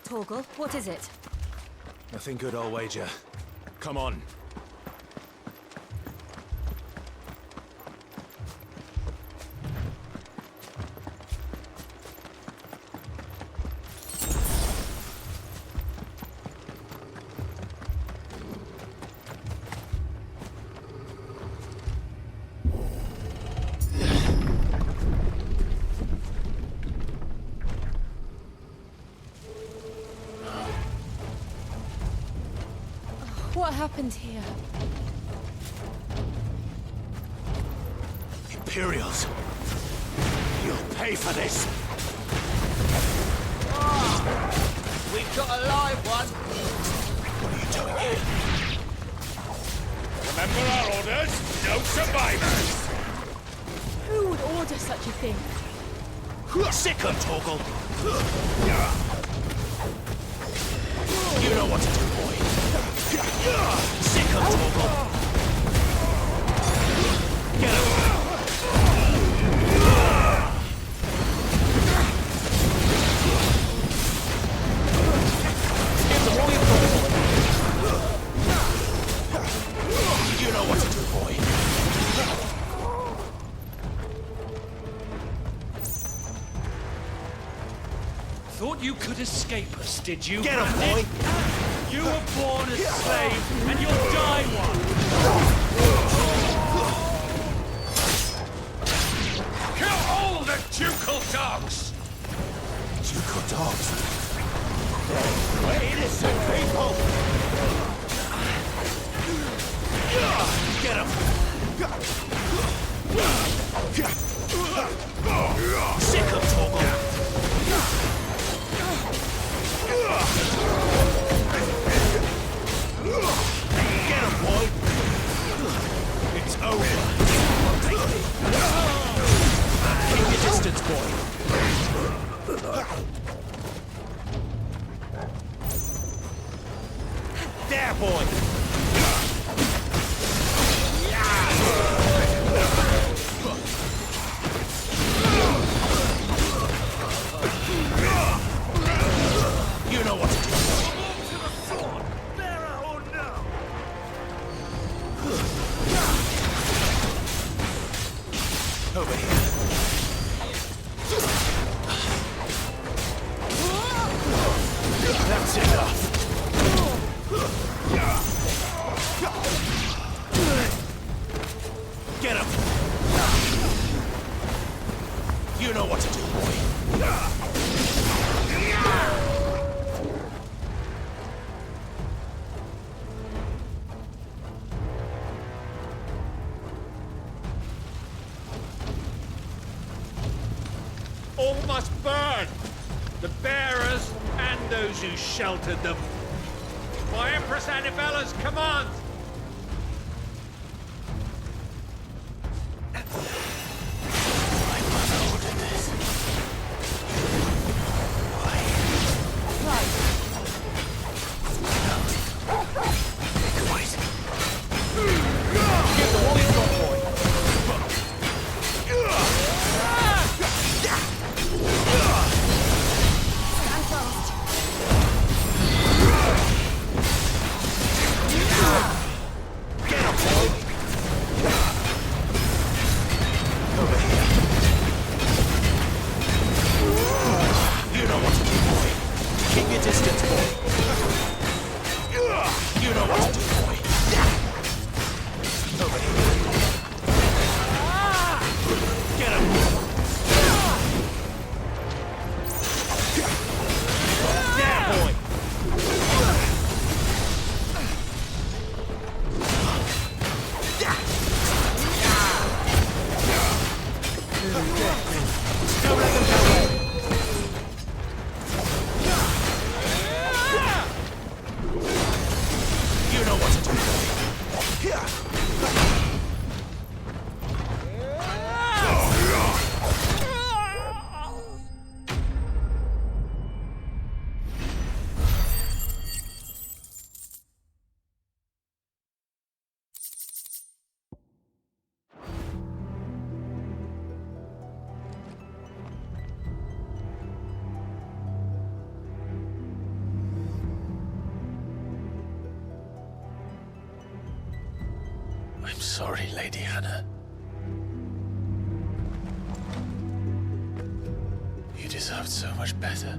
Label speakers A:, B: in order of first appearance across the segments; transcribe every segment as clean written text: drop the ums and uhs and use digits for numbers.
A: Torgal, what is it?
B: Nothing good, I'll wager. Come on.
A: What happened here?
B: Imperials! You'll pay for this!
C: We've got a live one!
B: What are you doing here?
D: Remember our orders? No survivors!
A: Who would order such a thing?
B: Sick of Torgal! You know what to do, boy! Sick of Torgal! Get him! You know what to do, boy!
D: Thought you could escape us, did you?
B: Get him, boy!
D: You were born a slave, and you'll die one! Kill all the ducal dogs!
B: Ducal dogs?
C: We're innocent people!
B: Get him! Sick of Torgal! Get him, boy! It's over! Keep your distance, boy! There, boy! You know what to do. Over here. That's enough. Get him. You know what to do, boy.
D: All must burn! The bearers and those who sheltered them. By Empress Annivella's command!
B: My mother ordered this. Why? Eikons.
C: Give the holy drop, boy!
A: Stand fast.
B: Get him, boy! Over here. You know what to do, boy. Keep your distance, boy. You know what to do, boy. Over here. Get him! There, boy! Don't let them go away! You know what to sorry, Lady Hannah. You deserved so much better.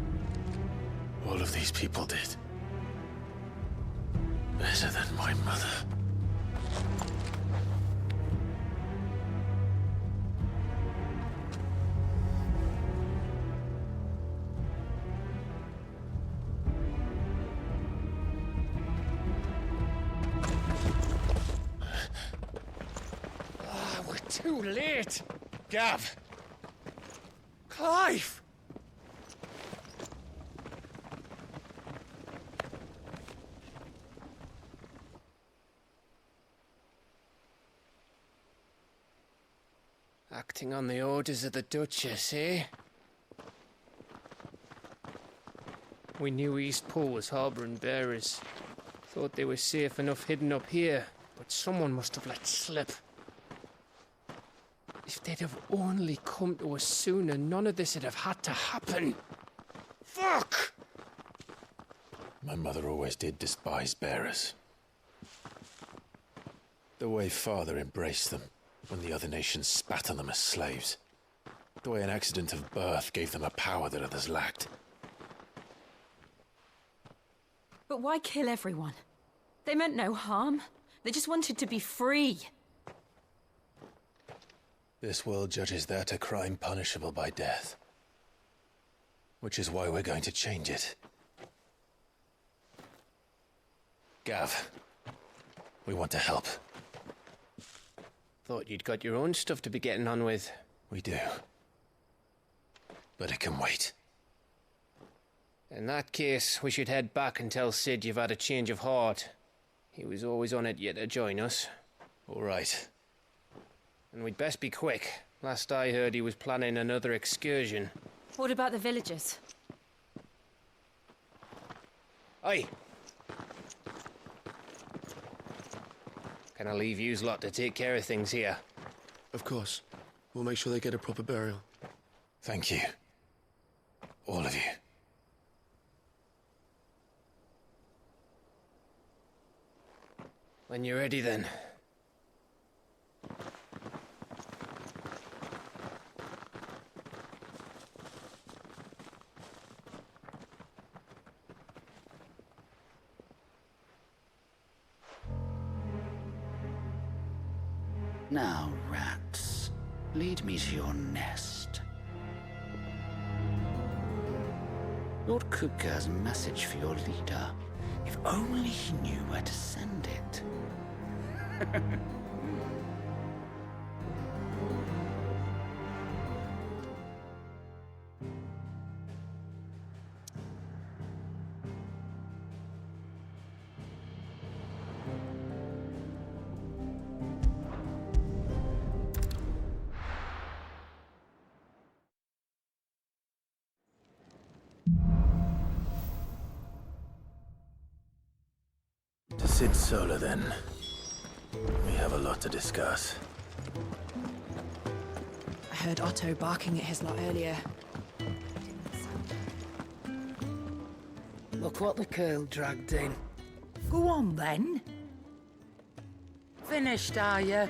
B: All of these people did. Better than my mother.
C: We're too late. Gav. Clive. Acting on the orders of the Duchess, eh? We knew East Pool was harbouring bearers. Thought they were safe enough hidden up here, but someone must have let slip. If they'd have only come to us sooner, none of this would have had to happen. Fuck!
B: My mother always did despise bearers. The way Father embraced them when the other nations spat on them as slaves. The way an accident of birth gave them a power that others lacked.
A: But why kill everyone? They meant no harm. They just wanted to be free.
B: This world judges that a crime punishable by death. Which is why we're going to change it. Gav, we want to help.
C: Thought you'd got your own stuff to be getting on with.
B: We do. But it can wait.
C: In that case, we should head back and tell Sid you've had a change of heart. He was always on it yet to join us.
B: All right.
C: And we'd best be quick. Last I heard, he was planning another excursion.
A: What about the villagers?
C: Aye. Can I leave yous lot to take care of things here?
E: Of course. We'll make sure they get a proper burial.
B: Thank you. All of you.
C: When you're ready, then.
F: Now, rats, lead me to your nest. Lord Kupka has a message for your leader. If only he knew where to send it.
B: To Sid Solar, then. We have a lot to discuss.
G: I heard Otto barking at his lot earlier.
F: Look what the curl dragged in.
H: Go on, then. Finished, are you?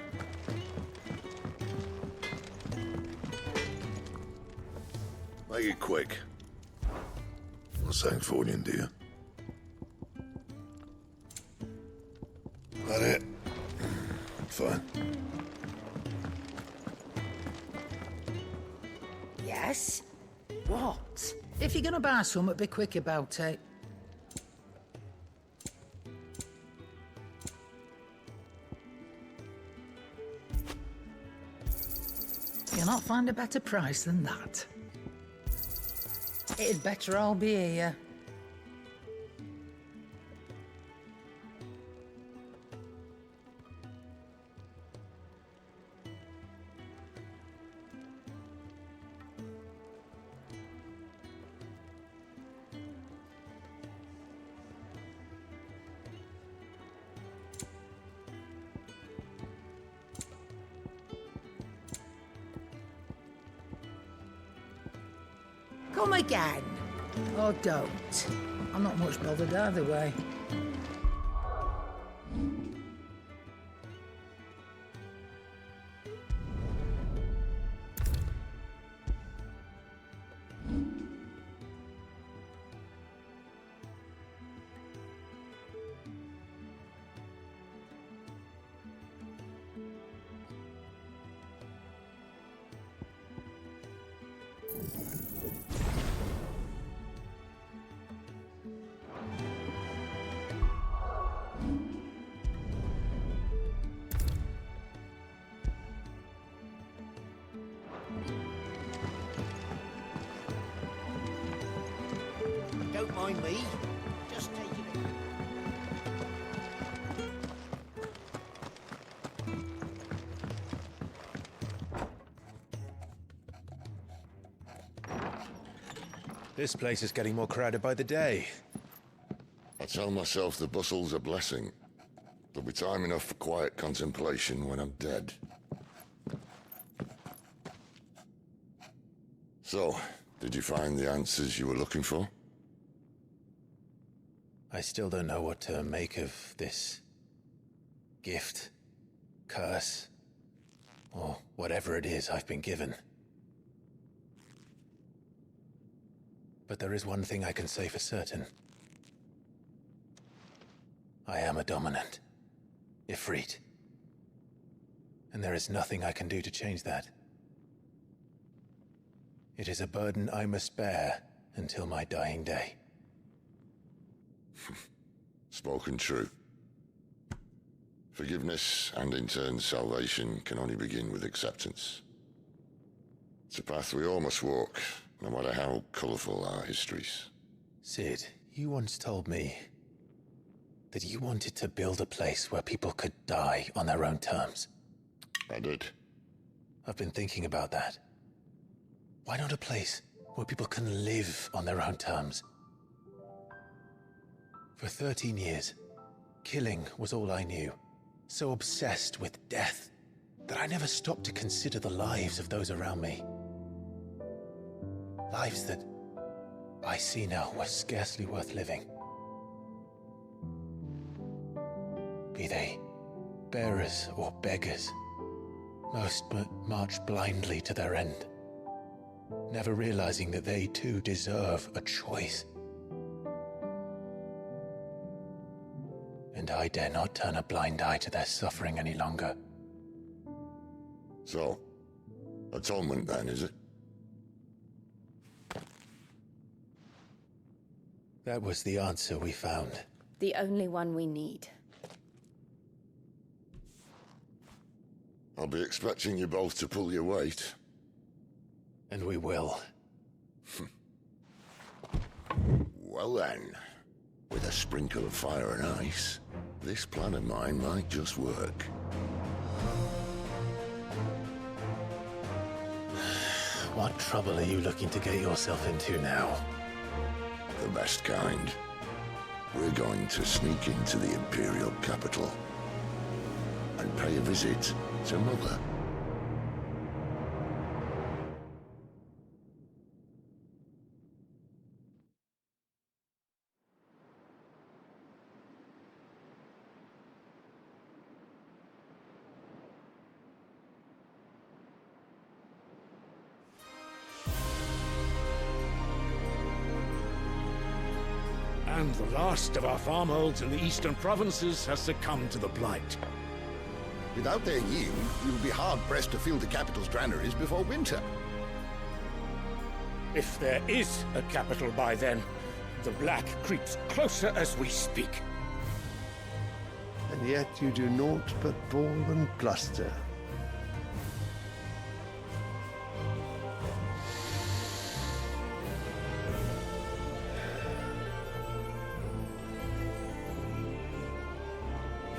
I: Make it quick. Not saying Fornian, do you? That it? Fine.
H: Yes? What? If you're gonna buy something, be quick about it. You'll not find a better price than that. It'd better all be here. Come again. Or don't. I'm not much bothered either way. mind me. Just take it.
B: This place is getting more crowded by the day.
I: I tell myself the bustle's a blessing. There'll be time enough for quiet contemplation when I'm dead. So, did you find the answers you were looking for?
B: I still don't know what to make of this gift, curse, or whatever it is I've been given. But there is one thing I can say for certain. I am a dominant, Ifrit. And there is nothing I can do to change that. It is a burden I must bear until my dying day.
I: Spoken true. Forgiveness, and in turn salvation, can only begin with acceptance. It's a path we all must walk, no matter how colourful our histories.
B: Sid, you once told me that you wanted to build a place where people could die on their own terms.
I: I did.
B: I've been thinking about that. Why not a place where people can live on their own terms? For 13 years, killing was all I knew. So obsessed with death that I never stopped to consider the lives of those around me. Lives that I see now were scarcely worth living. Be they bearers or beggars, most march blindly to their end, never realizing that they too deserve a choice. And I dare not turn a blind eye to their suffering any longer.
I: So, atonement then, is it?
B: That was the answer we found.
J: The only one we need.
I: I'll be expecting you both to pull your weight.
B: And we will.
I: Well then, with a sprinkle of fire and ice, this plan of mine might just work.
B: What trouble are you looking to get yourself into now?
I: The best kind. We're going to sneak into the Imperial capital and pay a visit to Mother.
D: And the last of our farmholds in the eastern provinces has succumbed to the blight.
K: Without their yield, we will be hard-pressed to fill the capital's granaries before winter.
D: If there is a capital by then, the black creeps closer as we speak.
L: And yet you do naught but bawl and bluster.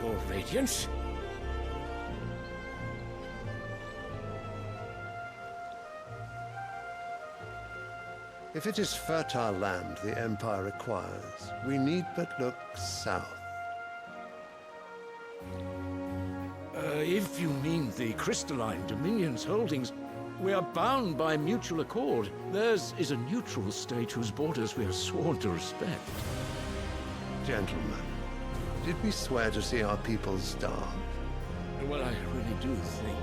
D: Your Radiance?
L: If it is fertile land the Empire requires, we need but look south.
D: If you mean the crystalline Dominion's holdings, we are bound by mutual accord. Theirs is a neutral state whose borders we are sworn to respect.
L: Gentlemen, did we swear to see our people starve?
D: Well, I really do think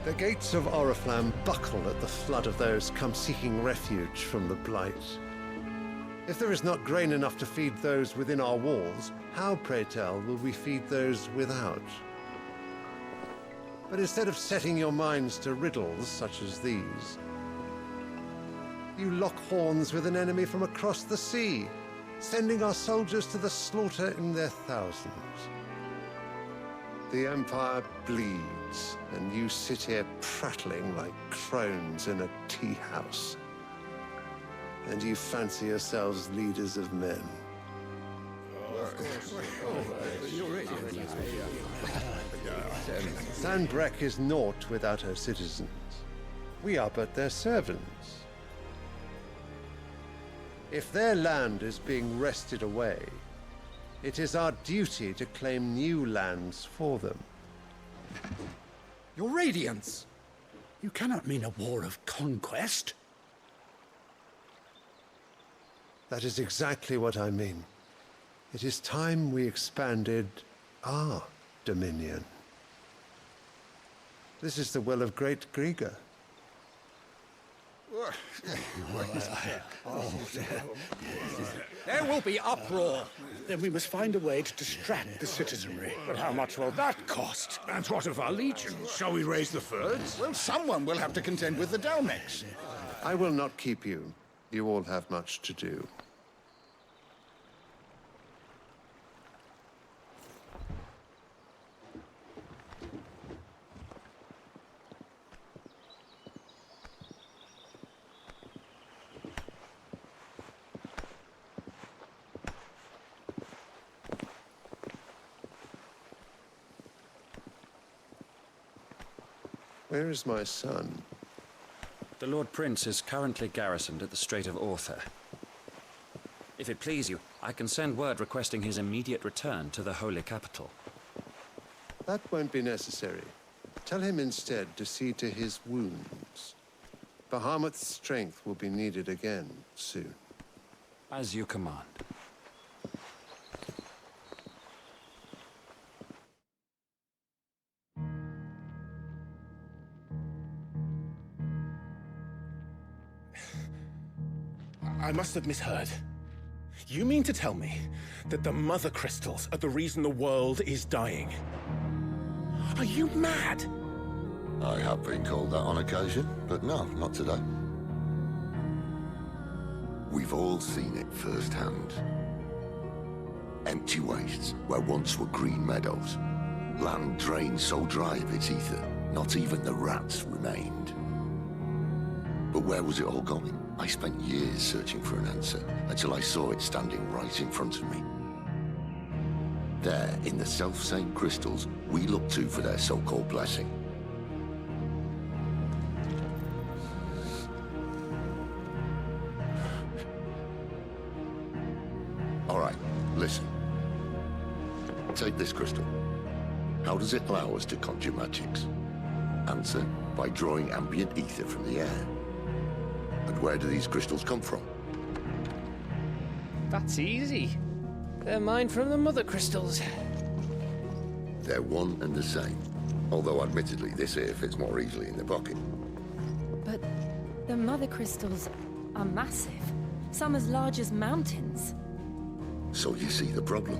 L: The gates of Oriflamme buckle at the flood of those come seeking refuge from the blight. If there is not grain enough to feed those within our walls, how, pray tell, will we feed those without? But instead of setting your minds to riddles such as these, you lock horns with an enemy from across the sea, sending our soldiers to the slaughter in their thousands. The Empire bleeds, and you sit here prattling like crones in a tea house. And you fancy yourselves leaders of men. Sanbreque is naught without her citizens. We are but their servants. If their land is being wrested away, it is our duty to claim new lands for them.
M: Your Radiance! You cannot mean a war of conquest.
L: That is exactly what I mean. It is time we expanded our dominion. This is the will of great Grieger.
M: There will be uproar. Then we must find a way to distract the citizenry.
D: But how much will that cost? And what of our legions? Shall we raise the furs?
K: Well, someone will have to contend with the Dalmex.
L: I will not keep you. You all have much to do. Where is my son?
N: The Lord Prince is currently garrisoned at the Strait of Author. If it please you, I can send word requesting his immediate return to the Holy Capital.
L: That won't be necessary. Tell him instead to see to his wounds. Bahamut's strength will be needed again soon.
N: As you command.
O: I must have misheard. You mean to tell me that the Mothercrystals are the reason the world is dying? Are you mad?
I: I have been called that on occasion, but no, not today. We've all seen it firsthand. Empty wastes where once were green meadows. Land drained so dry of its ether, not even the rats remained. But where was it all going? I spent years searching for an answer, until I saw it standing right in front of me. There, in the self-same crystals we look to for their so-called blessing. All right, listen. Take this crystal. How does it allow us to conjure magics? Answer, by drawing ambient ether from the air. And where do these crystals come from?
C: That's easy. They're mine from the Mothercrystals.
I: They're one and the same. Although admittedly this here fits more easily in the pocket.
A: But the Mothercrystals are massive. Some as large as mountains.
I: So you see the problem.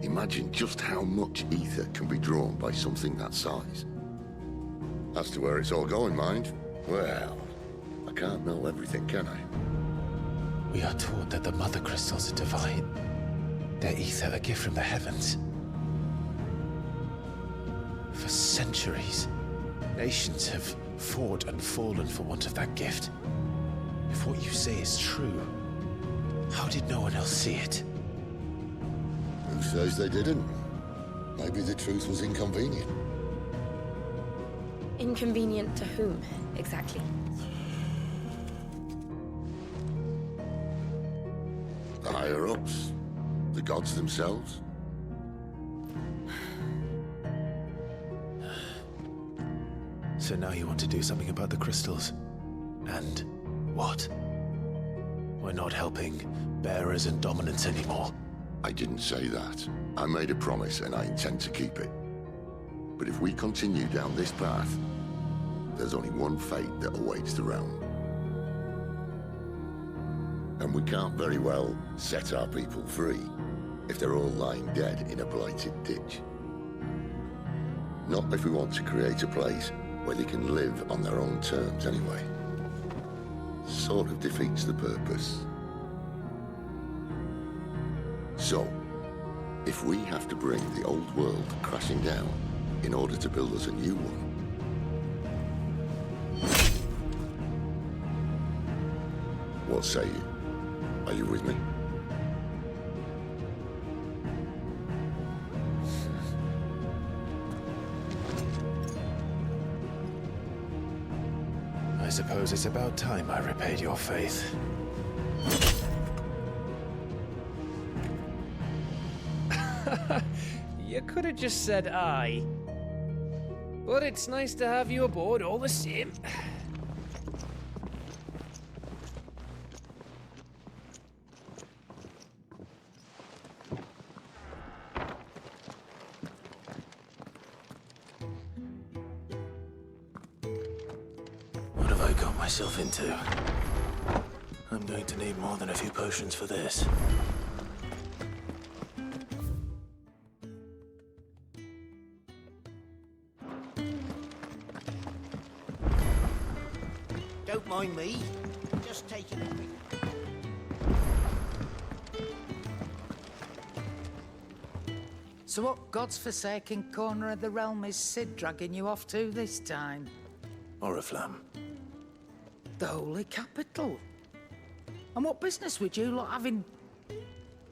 I: Imagine just how much ether can be drawn by something that size. As to where it's all going, mind, well, I can't know everything, can I?
B: We are taught that the Mothercrystals are divine. Their ether a gift from the heavens. For centuries, nations have fought and fallen for want of that gift. If what you say is true, how did no one else see it?
I: Who says they didn't? Maybe the truth was inconvenient.
J: Inconvenient to whom, exactly?
I: The higher-ups? The gods themselves?
B: So now you want to do something about the crystals? And what? We're not helping bearers and dominants anymore.
I: I didn't say that. I made a promise and I intend to keep it. But if we continue down this path, there's only one fate that awaits the realm. And we can't very well set our people free if they're all lying dead in a blighted ditch. Not if we want to create a place where they can live on their own terms anyway. Sort of defeats the purpose. So, if we have to bring the old world crashing down, in order to build us a new one. What say you? Are you with me?
B: I suppose it's about time I repaid your faith.
C: You could have just said aye. But it's nice to have you aboard all the same.
B: What have I got myself into? I'm going to need more than a few potions for this.
H: Don't mind me. Just taking a quick... So what God's forsaken corner of the realm is Sid dragging you off to this time?
B: Oriflamme.
H: The Holy Capital. And what business would you lot having...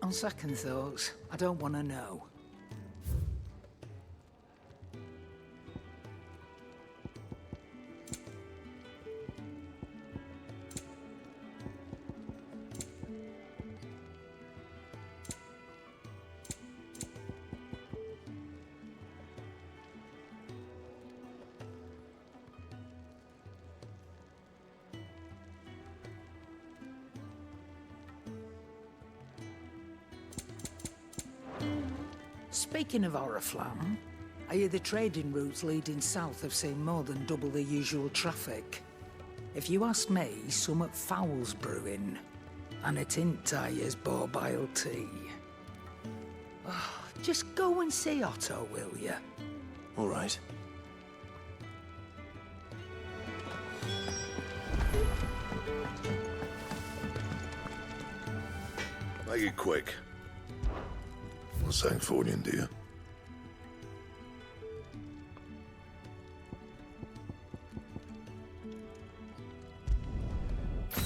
H: On second thoughts, I don't want to know. Speaking of Oriflamme, I hear the trading routes leading south have seen more than double the usual traffic. If you ask me, summat foul's brewing, and it ain't Tyre's borbile tea. Oh, just go and see Otto, will you?
B: All right.
I: Make it quick. What's that Fordian, do you?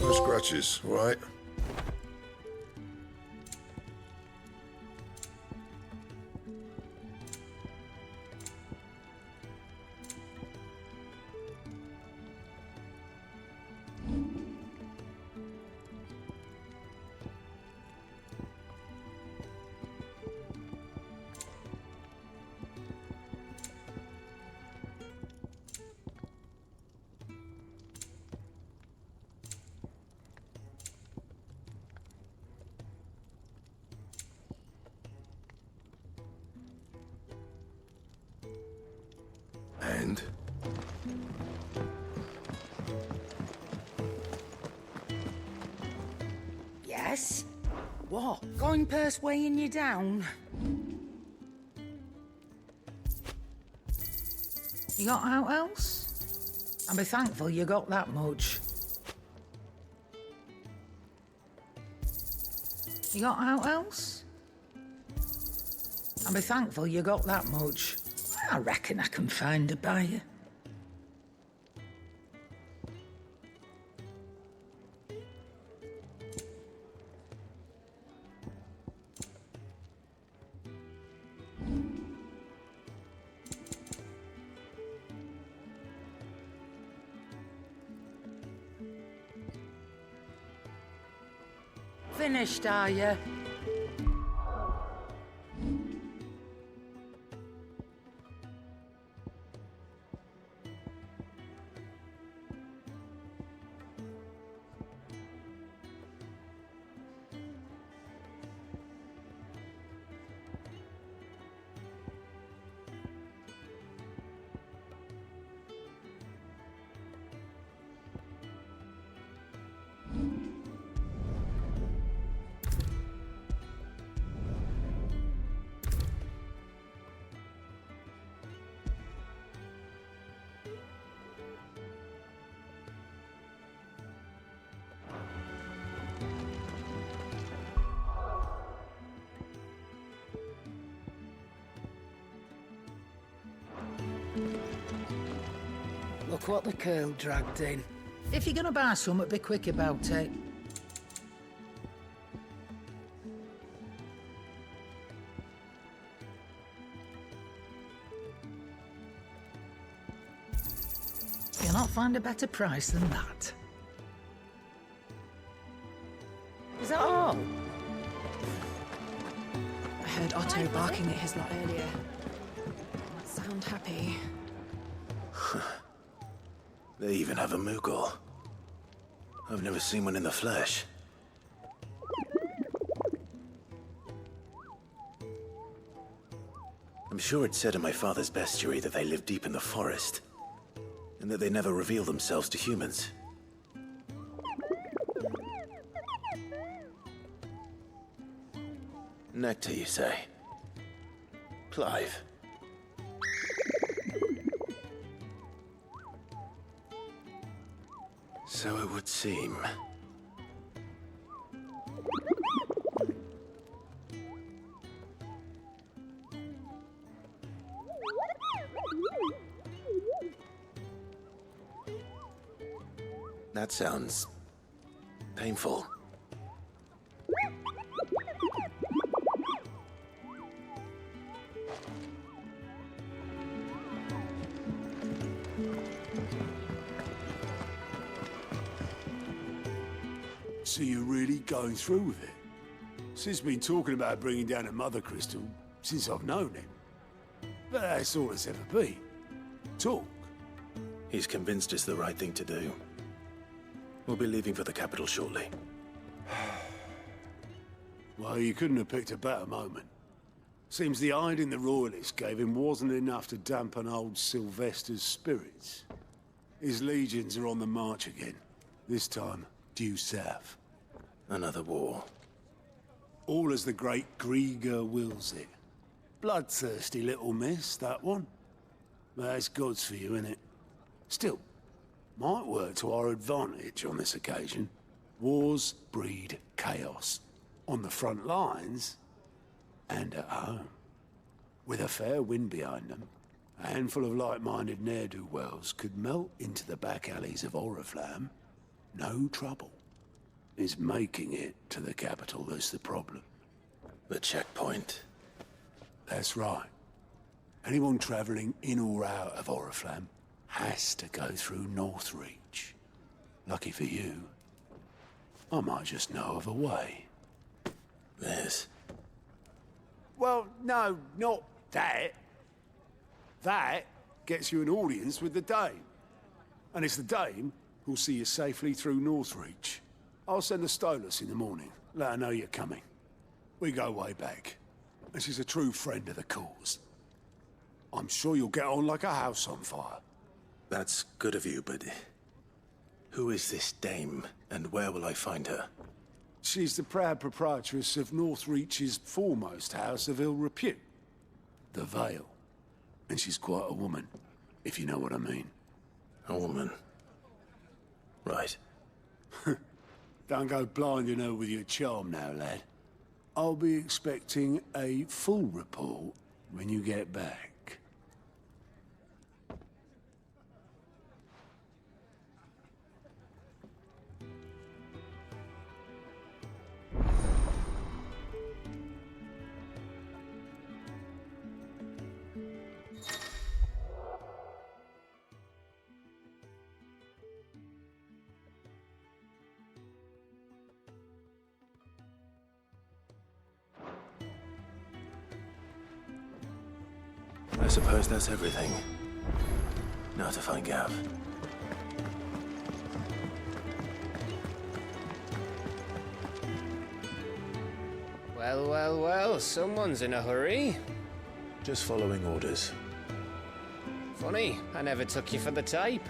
I: No scratches, all right? And?
H: Yes? What? Going purse weighing you down? You got out else? I'll be thankful you got that much. You got out else? I'll be thankful you got that much. I reckon I can find a buyer. Finished, are you? Look what the curl dragged in. If you're gonna buy some, be quick about it. You'll not find a better price than that. Is that all?
G: I heard Otto barking at his lot earlier. Sound happy.
B: They even have a Moogle. I've never seen one in the flesh. I'm sure it said in my father's bestiary that they live deep in the forest, and that they never reveal themselves to humans. Nectar, you say? Clive. So it would seem. That sounds painful.
P: So you're really going through with it? Sid's been talking about bringing down a Mother Crystal since I've known him. But that's all it's ever been. Talk.
B: He's convinced it's the right thing to do. We'll be leaving for the capital shortly.
P: Well, you couldn't have picked a better moment. Seems the hiding the Royalists gave him wasn't enough to dampen old Sylvester's spirits. His legions are on the march again. This time, due south.
B: Another war.
P: All as the great Grieger wills it. Bloodthirsty little miss, that one. But that's God's for you, innit? Still, might work to our advantage on this occasion. Wars breed chaos. On the front lines, and at home. With a fair wind behind them, a handful of like-minded ne'er-do-wells could melt into the back alleys of Oriflamme. No trouble. It's making it to the capital that's the problem.
B: The checkpoint.
P: That's right. Anyone travelling in or out of Oriflamme has to go through Northreach. Lucky for you, I might just know of a way.
B: This?
P: Well, no, not that. That gets you an audience with the Dame. And it's the Dame who'll see you safely through Northreach. I'll send a Stolas in the morning. Let her know you're coming. We go way back. And she's a true friend of the cause. I'm sure you'll get on like a house on fire.
B: That's good of you, but who is this Dame, and where will I find her?
P: She's the proud proprietress of Northreach's foremost house of ill repute, the Vale. And she's quite a woman, if you know what I mean.
B: A woman? Right.
P: Don't go blinding her with your charm now, lad. I'll be expecting a full report when you get back.
B: I suppose that's everything. Now to find Gav.
C: Well, well, well, someone's in a hurry.
B: Just following orders.
C: Funny, I never took you for the type.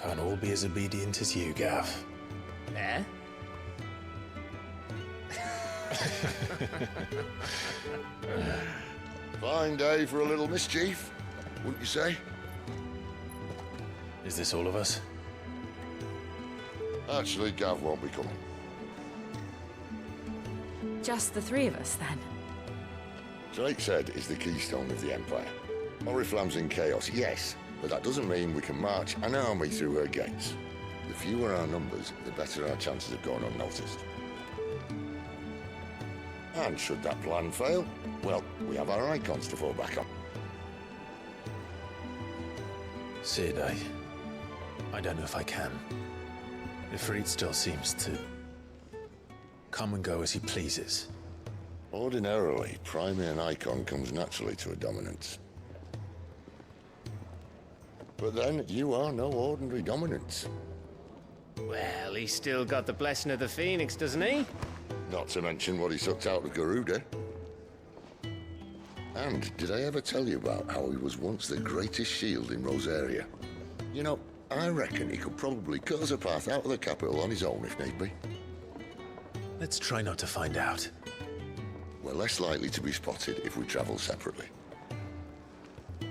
B: Can't all be as obedient as you, Gav.
C: Eh?
K: Fine day for a little mischief, wouldn't you say?
B: Is this all of us?
K: Actually, Gav won't be coming.
A: Just the three of us, then?
K: Drake's Head is the keystone of the Empire. Oriflamme's in chaos, yes,
I: But that doesn't mean we can march an army through her gates. The fewer our numbers, the better our chances of going unnoticed. And should that plan fail, well, we have our Eikons to fall back on.
B: Sid, I don't know if I can. Ifrit still seems to come and go as he pleases.
I: Ordinarily, priming an Eikon comes naturally to a dominance. But then, you are no ordinary dominance.
C: Well, he's still got the blessing of the Phoenix, doesn't he?
I: Not to mention what he sucked out of Garuda. And did I ever tell you about how he was once the greatest shield in Rosaria? You know, I reckon he could probably cut us a path out of the capital on his own if need be.
B: Let's try not to find out.
I: We're less likely to be spotted if we travel separately.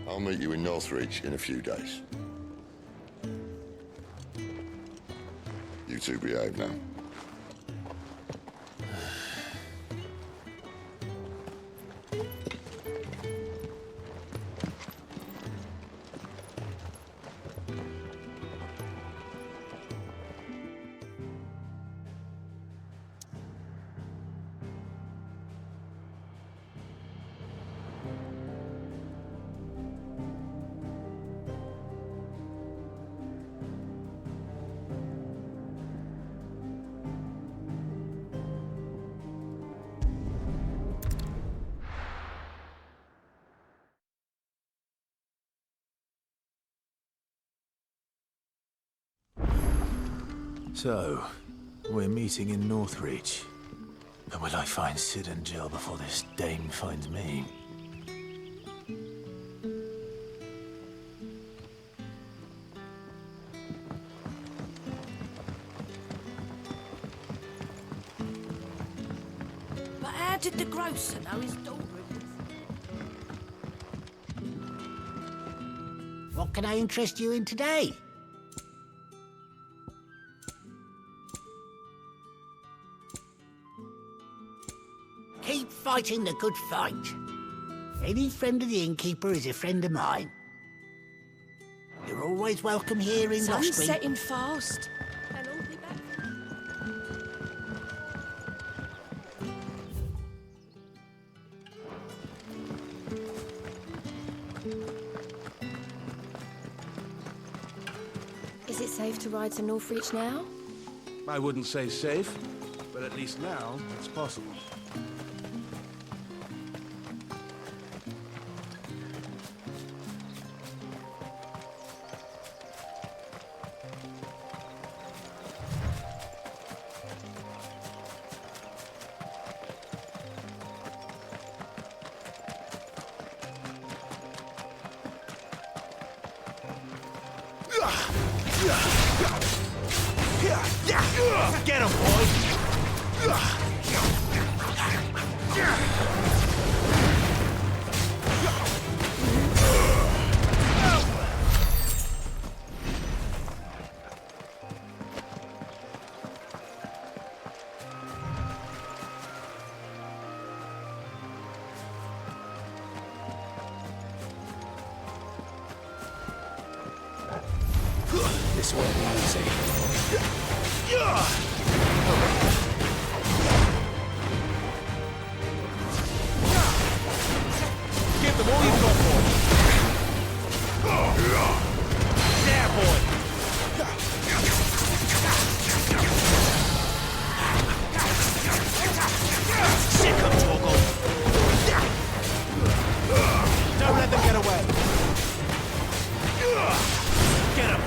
I: I'll meet you in Northreach in a few days. You two behave now.
B: So, we're meeting in Northreach. But will I find Sid and Jill before this dame finds me?
Q: But how did the grocer know his daughter?
R: What can I interest you in today? Keep fighting the good fight. Any friend of the innkeeper is a friend of mine. You're always welcome here in
Q: Sun's
R: Lostry.
Q: setting fast. And all be back.
J: Is it safe to ride to Northreach now?
M: I wouldn't say safe, but at least now it's possible.
R: Get him, boy!
B: This won't be easy.
R: Give them all you've got for me. There, boy! Sick of Torgal! Don't let them get away! Get him!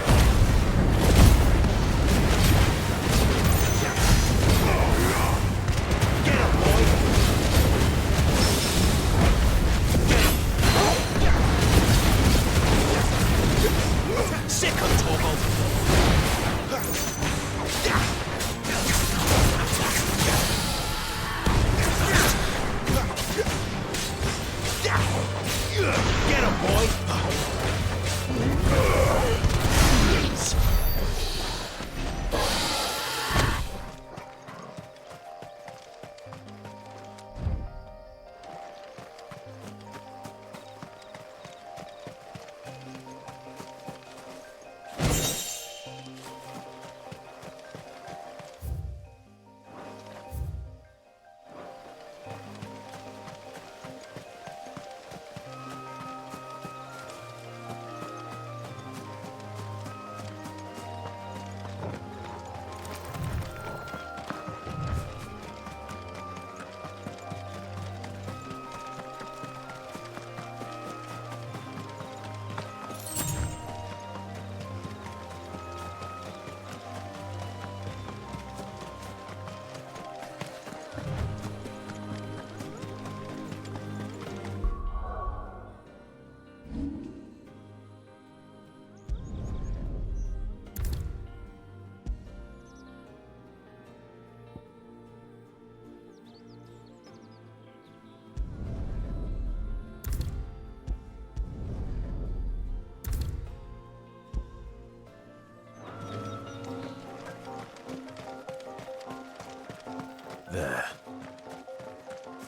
R: Sick of Torgal! Get him, boy!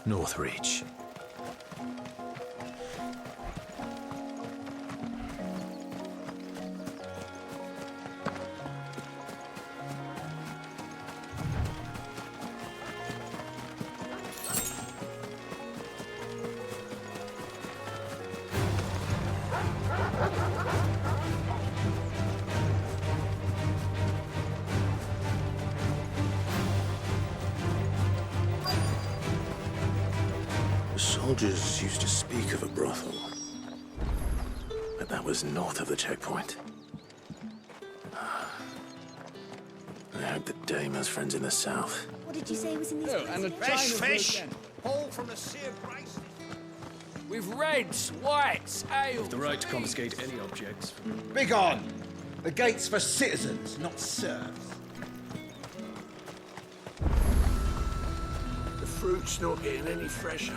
B: Northreach.
P: The soldiers used to speak of a brothel, but that was north of the checkpoint. I hope that Dame has friends in the south.
J: What did you say was in these
D: Oh, and a
J: places?
D: fish! All from the Sea of Grace. With reds, whites, ale.
E: The right to confiscate any objects.
S: Begone! The gate's for citizens, not serfs.
P: The fruit's not getting any fresher.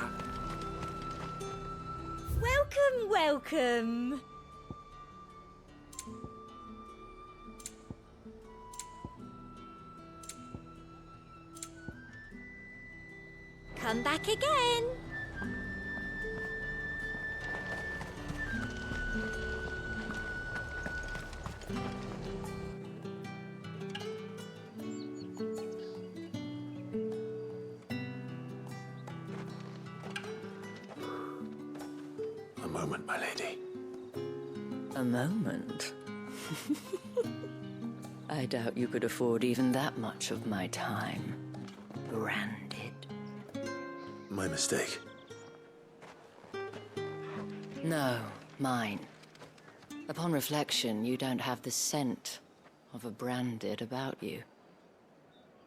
T: Welcome, welcome. Come back again.
P: A moment, my lady.
A: A moment? I doubt you could afford even that much of my time. Branded.
P: My mistake.
A: No, mine. Upon reflection, you don't have the scent of a branded about you.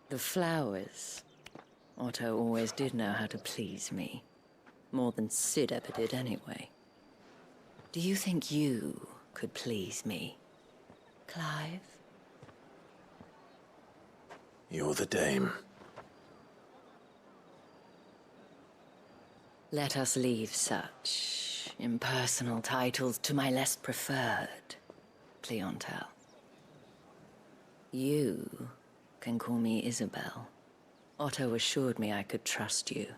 A: The flowers. Otto always did know how to please me. More than Sid ever did anyway. Do you think you could please me, Clive?
P: You're the Dame.
A: Let us leave such impersonal titles to my less preferred clientele. You can call me Isabel. Otto assured me I could trust you.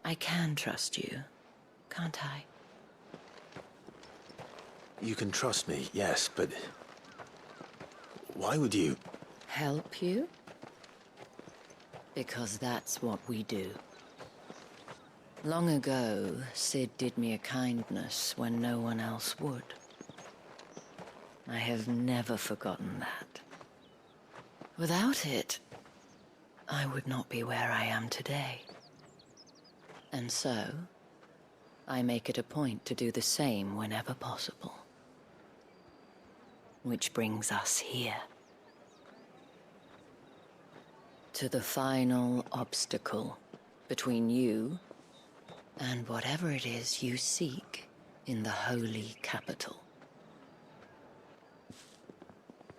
A: I can trust you, can't I?
P: You can trust me, yes, but why would you?
A: Help you? Because that's what we do. Long ago, Sid did me a kindness when no one else would. I have never forgotten that. Without it, I would not be where I am today. And so, I make it a point to do the same whenever possible. Which brings us here. To the final obstacle between you and whatever it is you seek in the holy capital.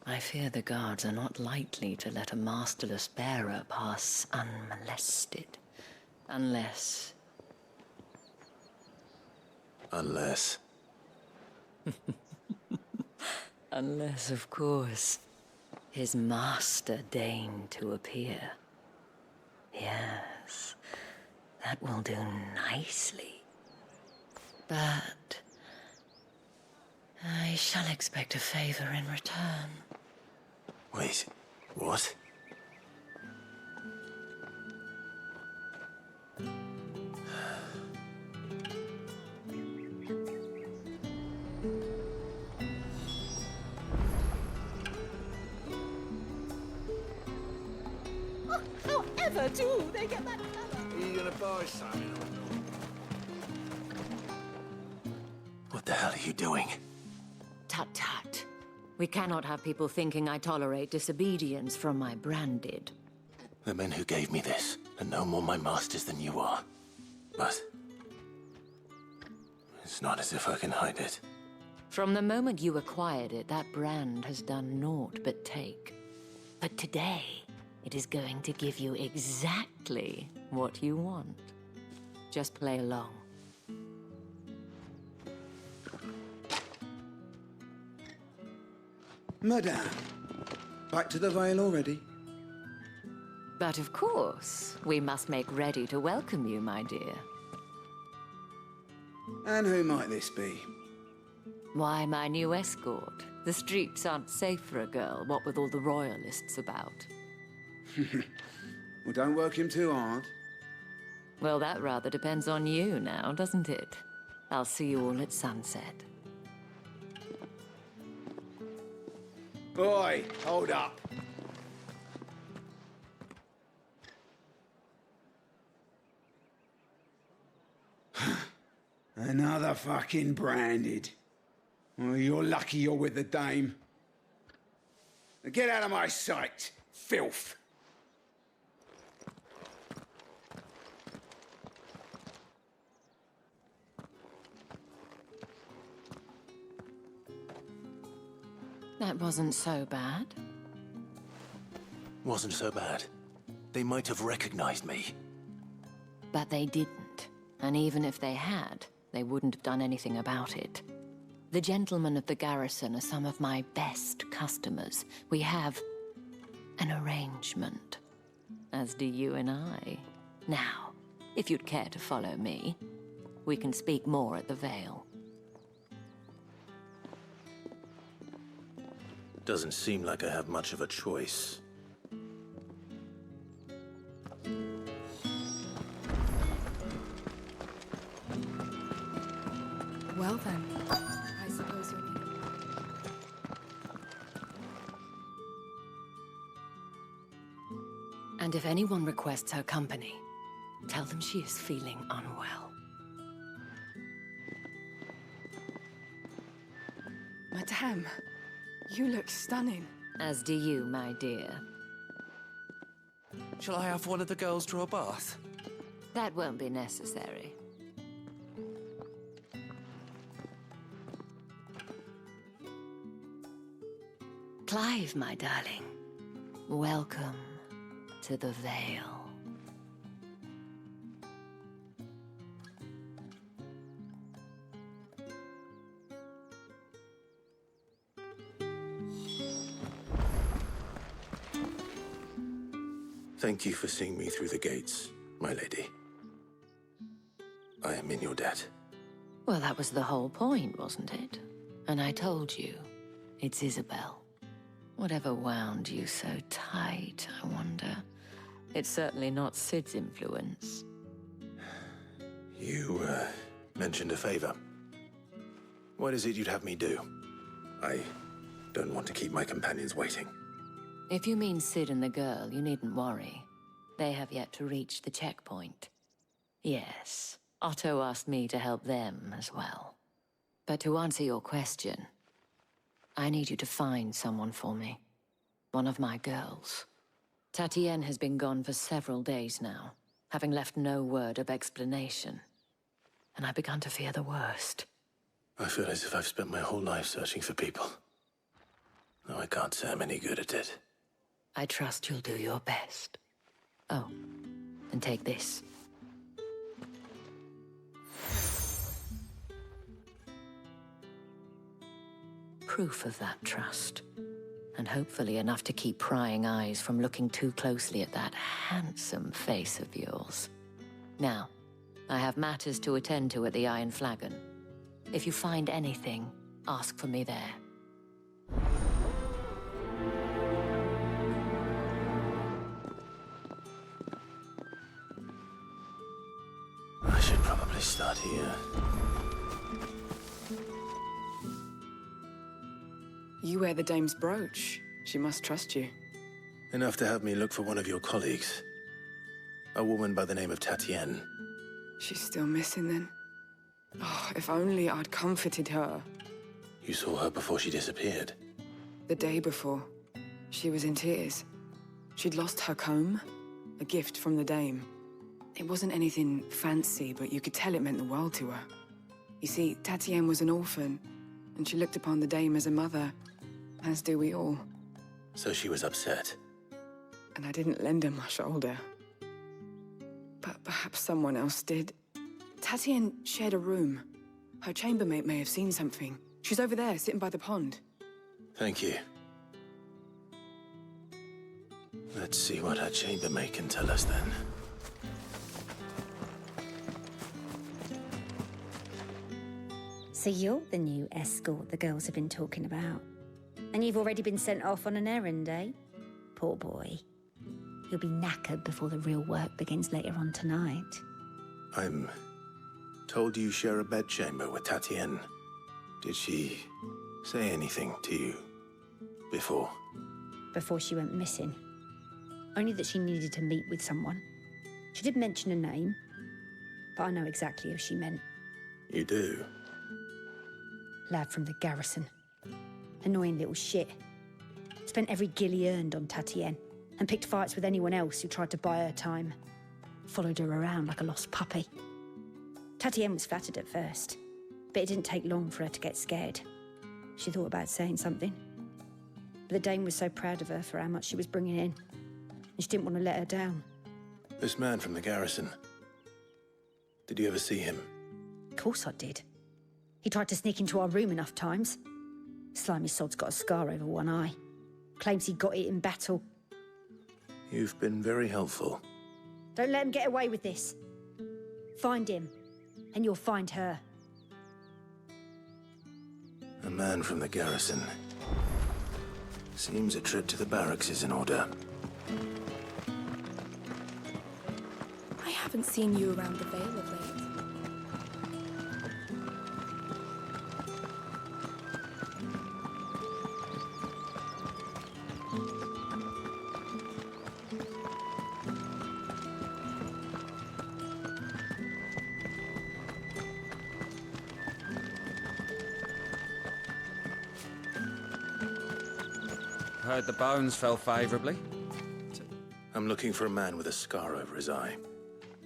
A: I fear the guards are not likely to let a masterless bearer pass unmolested. Unless... Unless, of course, his master deigned to appear. Yes, that will do nicely. But I shall expect a favor in return.
P: Wait, what?
Q: However do they get that clever?
P: Are you gonna buy something? What the hell are you doing?
A: Tut tut. We cannot have people thinking I tolerate disobedience from my branded.
P: The men who gave me this are no more my masters than you are. But it's not as if I can hide it.
A: From the moment you acquired it, that brand has done naught but take. But today, it is going to give you exactly what you want. Just play along.
S: Madame, back to the Vale already?
A: But of course, we must make ready to welcome you, my dear.
S: And who might this be?
A: Why, my new escort. The streets aren't safe for a girl, what with all the royalists about.
S: Well, don't work him too hard.
A: Well, that rather depends on you now, doesn't it? I'll see you all at sunset.
S: Oi, hold up. Another fucking branded. Well, you're lucky you're with the dame. Now get out of my sight, filth.
A: That wasn't so bad.
B: Wasn't so bad. They might have recognized me.
A: But they didn't. And even if they had, they wouldn't have done anything about it. The gentlemen of the garrison are some of my best customers. We have an arrangement, as do you and I. Now, if you'd care to follow me, we can speak more at the Vale.
B: Doesn't seem like I have much of a choice.
G: Well then, I suppose you'll need...
A: And if anyone requests her company, tell them she is feeling unwell.
G: Madame, you look stunning.
A: As do you, my dear.
U: Shall I have one of the girls draw a bath?
A: That won't be necessary. Clive, my darling. Welcome to the Vale.
B: Thank you for seeing me through the gates, my lady. I am in your debt.
A: Well, that was the whole point, wasn't it? And I told you, it's Isabel. Whatever wound you so tight, I wonder. It's certainly not Sid's influence.
B: You, mentioned a favor. What is it you'd have me do? I don't want to keep my companions waiting.
A: If you mean Sid and the girl, you needn't worry. They have yet to reach the checkpoint. Yes, Otto asked me to help them as well. But to answer your question, I need you to find someone for me. One of my girls. Tatienne has been gone for several days now, having left no word of explanation. And I've begun to fear the worst.
B: I feel as if I've spent my whole life searching for people. No, I can't say I'm any good at it.
A: I trust you'll do your best. Oh, and take this. Proof of that trust. And hopefully enough to keep prying eyes from looking too closely at that handsome face of yours. Now, I have matters to attend to at the Iron Flagon. If you find anything, ask for me there.
B: I should probably start here.
G: You wear the dame's brooch. She must trust you.
B: Enough to have me look for one of your colleagues. A woman by the name of Tatienne.
G: She's still missing then. Oh, if only I'd comforted her.
B: You saw her before she disappeared.
G: The day before, she was in tears. She'd lost her comb, a gift from the dame. It wasn't anything fancy, but you could tell it meant the world to her. You see, Tatienne was an orphan, and she looked upon the dame as a mother, as do we all.
B: So she was upset.
G: And I didn't lend her my shoulder. But perhaps someone else did. Tatienne shared a room. Her chambermaid may have seen something. She's over there, sitting by the pond.
B: Thank you. Let's see what her chambermaid can tell us then.
F: So you're the new escort the girls have been talking about. And you've already been sent off on an errand, eh? Poor boy. You'll be knackered before the real work begins later on tonight.
B: I'm told you share a bedchamber with Tatienne. Did she say anything to you before?
F: Before she went missing. Only that she needed to meet with someone. She did mention a name, but I know exactly who she meant.
B: You do?
F: Lad from the garrison. Annoying little shit. Spent every guil he earned on Tatienne, and picked fights with anyone else who tried to buy her time. Followed her around like a lost puppy. Tatienne was flattered at first, but it didn't take long for her to get scared. She thought about saying something. But the Dame was so proud of her for how much she was bringing in, and she didn't want to let her down.
B: This man from the garrison. Did you ever see him?
F: Of course I did. He tried to sneak into our room enough times. Slimy sod's got a scar over one eye. Claims he got it in battle.
B: You've been very helpful.
F: Don't let him get away with this. Find him, and you'll find her.
B: A man from the garrison. Seems a trip to the barracks is in order.
Q: I haven't seen you around the Vale of late.
N: Heard the bones fell favourably.
B: I'm looking for a man with a scar over his eye.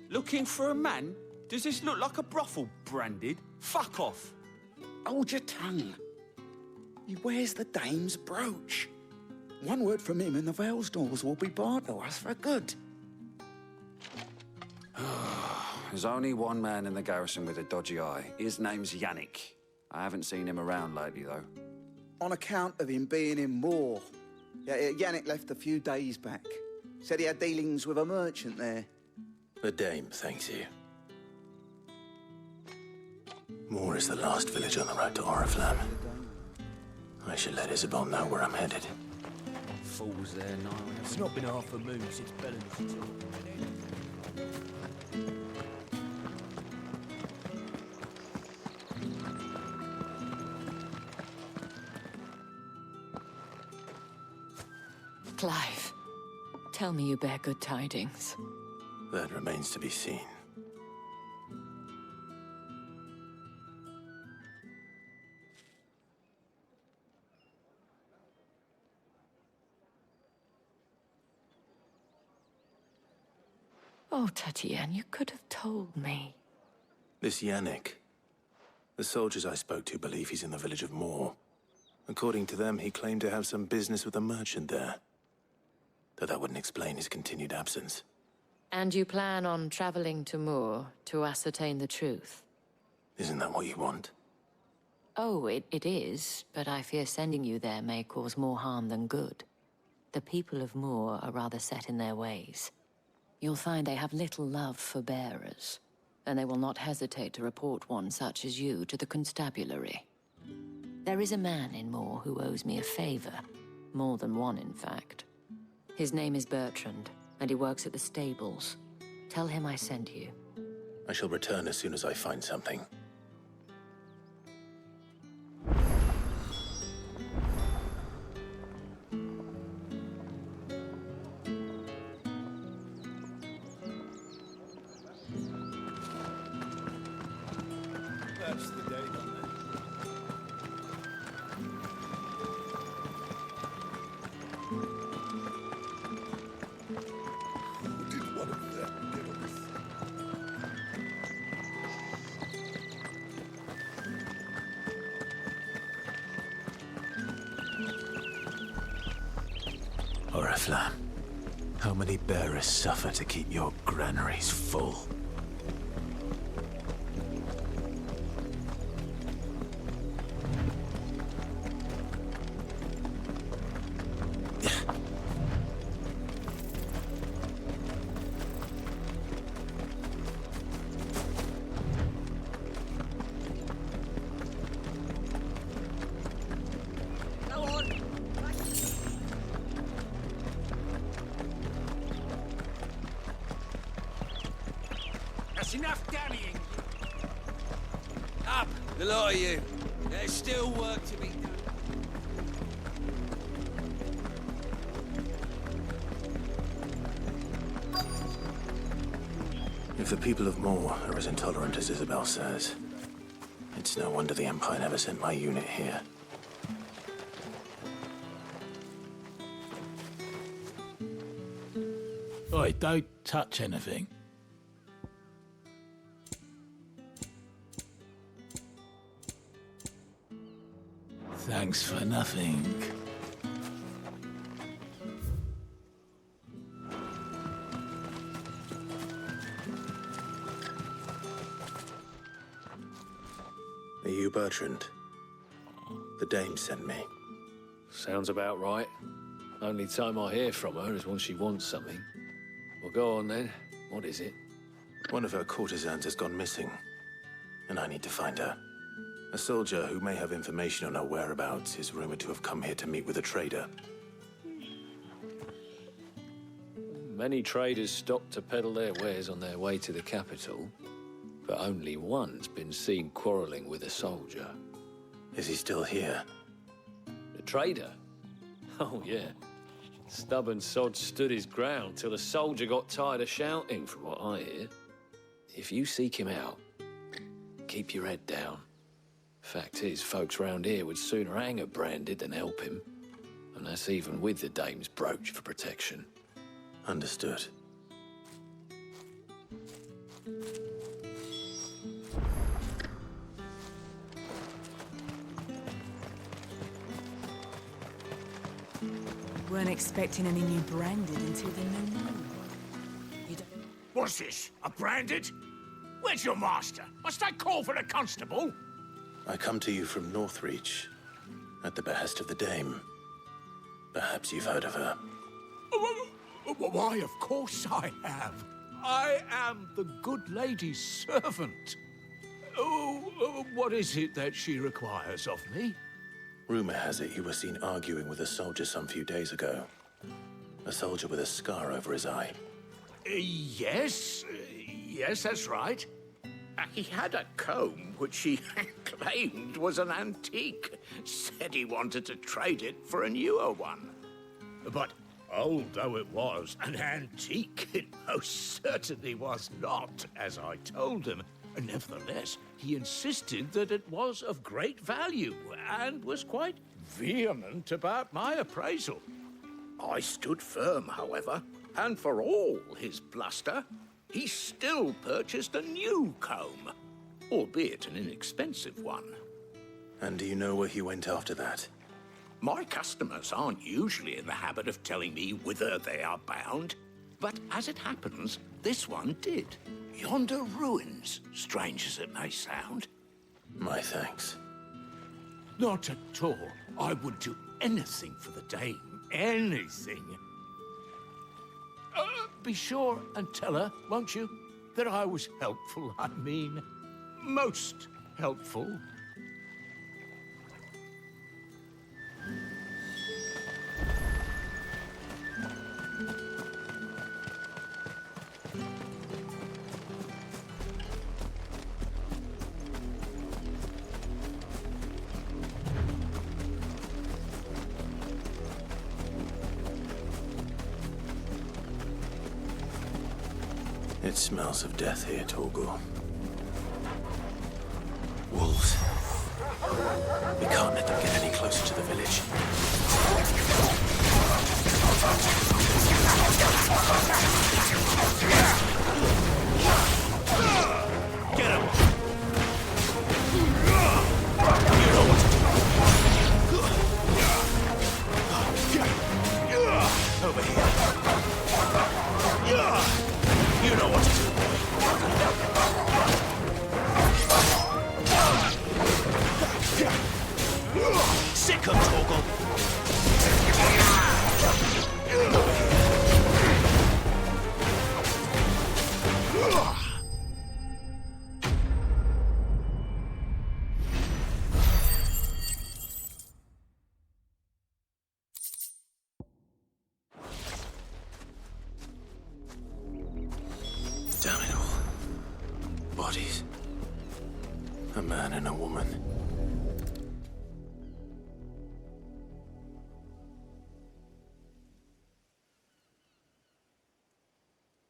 S: Looking for a man? Does this look like a brothel, Branded? Fuck off!
M: Hold your tongue. He wears the Dame's brooch. One word from him and the Vale's doors will be barred to us for good.
N: There's only one man in the garrison with a dodgy eye. His name's Yannick. I haven't seen him around lately, though.
M: On account of him being in Moor. Yeah, Yannick left a few days back. Said he had dealings with a merchant there.
B: The Dame thanks you. Moor is the last village on the road to Oriflamme. I should let Isabel know where I'm headed.
N: Fools there now.
V: It's not been half a moon since Bellen's talk.
A: Clive, tell me you bear good tidings.
B: That remains to be seen.
A: Oh, Tatienne, you could have told me.
B: This Yannick. The soldiers I spoke to believe he's in the village of Moor. According to them, he claimed to have some business with a merchant there. Though that wouldn't explain his continued absence.
A: And you plan on traveling to Moor to ascertain the truth?
B: Isn't that what you want?
A: Oh, it is, but I fear sending you there may cause more harm than good. The people of Moor are rather set in their ways. You'll find they have little love for bearers, and they will not hesitate to report one such as you to the constabulary. There is a man in Moor who owes me a favor. More than one, in fact. His name is Bertrand, and he works at the stables. Tell him I sent you.
B: I shall return as soon as I find something.
M: That's the date on that.
K: Did one of them get on this?
B: Oriflamme, how many bearers suffer to keep your granaries full?
S: That's enough dallying.
L: Up, the lot of you. There's still work to be done.
B: If the people of Moor are as intolerant as Isabel says, it's no wonder the Empire never sent my unit here.
O: Oi, don't touch anything. Thanks for nothing.
B: Are you Bertrand? The dame sent me.
W: Sounds about right. Only time I hear from her is when she wants something. Well, go on then. What is it?
B: One of her courtesans has gone missing, and I need to find her. A soldier who may have information on her whereabouts is rumored to have come here to meet with a trader.
W: Many traders stop to peddle their wares on their way to the capital, but only one's been seen quarreling with a soldier.
B: Is he still here?
W: The trader? Oh, yeah. Stubborn sod stood his ground till the soldier got tired of shouting, from what I hear. If you seek him out, keep your head down. Fact is, folks round here would sooner hang a branded than help him. And that's even with the dame's brooch for protection.
B: Understood.
G: Weren't expecting any new branded until the new moon.
S: What's this? A branded? Where's your master? Must I call for the constable?
B: I come to you from Northreach, at the behest of the dame. Perhaps you've heard of her.
S: Why, of course I have. I am the good lady's servant. What is it that she requires of me?
B: Rumor has it you were seen arguing with a soldier some few days ago. A soldier with a scar over his eye.
S: Yes, that's right. He had a comb which he claimed was an antique. Said he wanted to trade it for a newer one. But old though it was, an antique it most certainly was not, as I told him. Nevertheless, he insisted that it was of great value and was quite vehement about my appraisal. I stood firm, however, and for all his bluster, he still purchased a new comb, albeit an inexpensive one.
B: And do you know where he went after that?
S: My customers aren't usually in the habit of telling me whither they are bound, but as it happens, this one did. Yonder ruins, strange as it may sound.
B: My thanks.
S: Not at all. I would do anything for the dame. Anything. Be sure and tell her, won't you, that I was helpful. I mean, most helpful.
B: It smells of death here, Torgal. Wolves. We can't let them get any closer to the village.
S: Get him! Over here. You know what to do, boy. Sick of Torgal.
B: bodies. A man and a woman.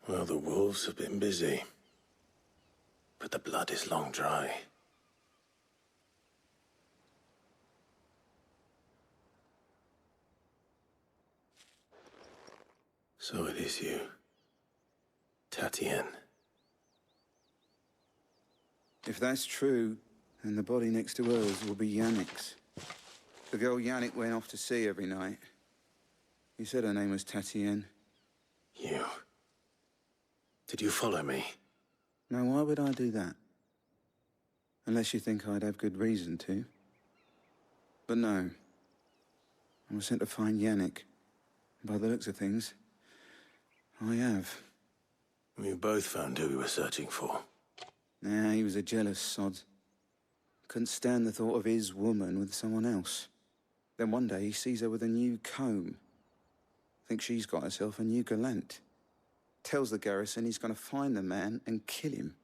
B: Well, the wolves have been busy. But the blood is long dry. So it is you, Tatien.
C: If that's true, then the body next to hers will be Yannick's. The girl Yannick went off to see every night. He said her name was Tatien.
B: You? Did you follow me?
C: Now, why would I do that? Unless you think I'd have good reason to. But no. I was sent to find Yannick. By the looks of things, I have.
B: We both found who we were searching for.
C: Nah, he was a jealous sod. Couldn't stand the thought of his woman with someone else. Then one day he sees her with a new comb. Thinks she's got herself a new gallant. Tells the garrison he's going to find the man and kill him.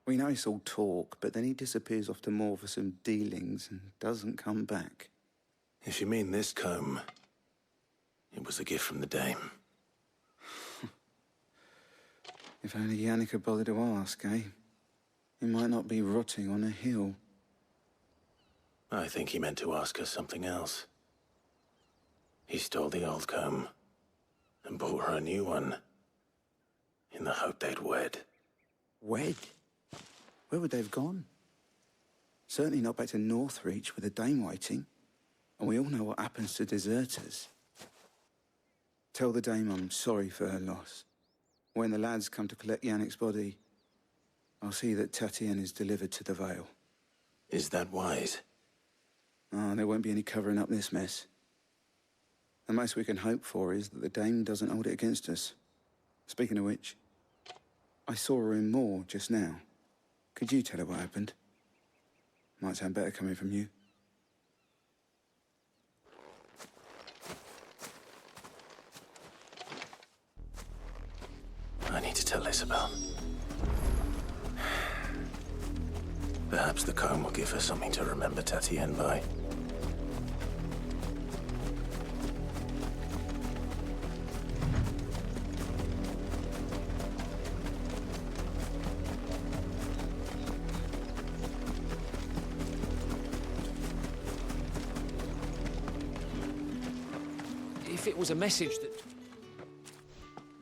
C: We know it's all talk, but then he disappears off to Moor for some dealings and doesn't come back.
B: If you mean this comb, it was a gift from the dame.
C: If only Yannick had bothered to ask, eh? He might not be rotting on a hill.
B: I think he meant to ask her something else. He stole the old comb and bought her a new one in the hope they'd wed.
C: Wed? Where would they have gone? Certainly not back to Northreach with a dame waiting. And we all know what happens to deserters. Tell the dame I'm sorry for her loss. When the lads come to collect Yannick's body, I'll see that Tatien is delivered to the Vale.
B: Is that wise?
C: Oh, there won't be any covering up this mess. The most we can hope for is that the dame doesn't hold it against us. Speaking of which, I saw her in Moor just now. Could you tell her what happened? Might sound better coming from you.
B: I need to tell Isabel. Perhaps the comb will give her something to remember Tatien by.
W: If it was a message that...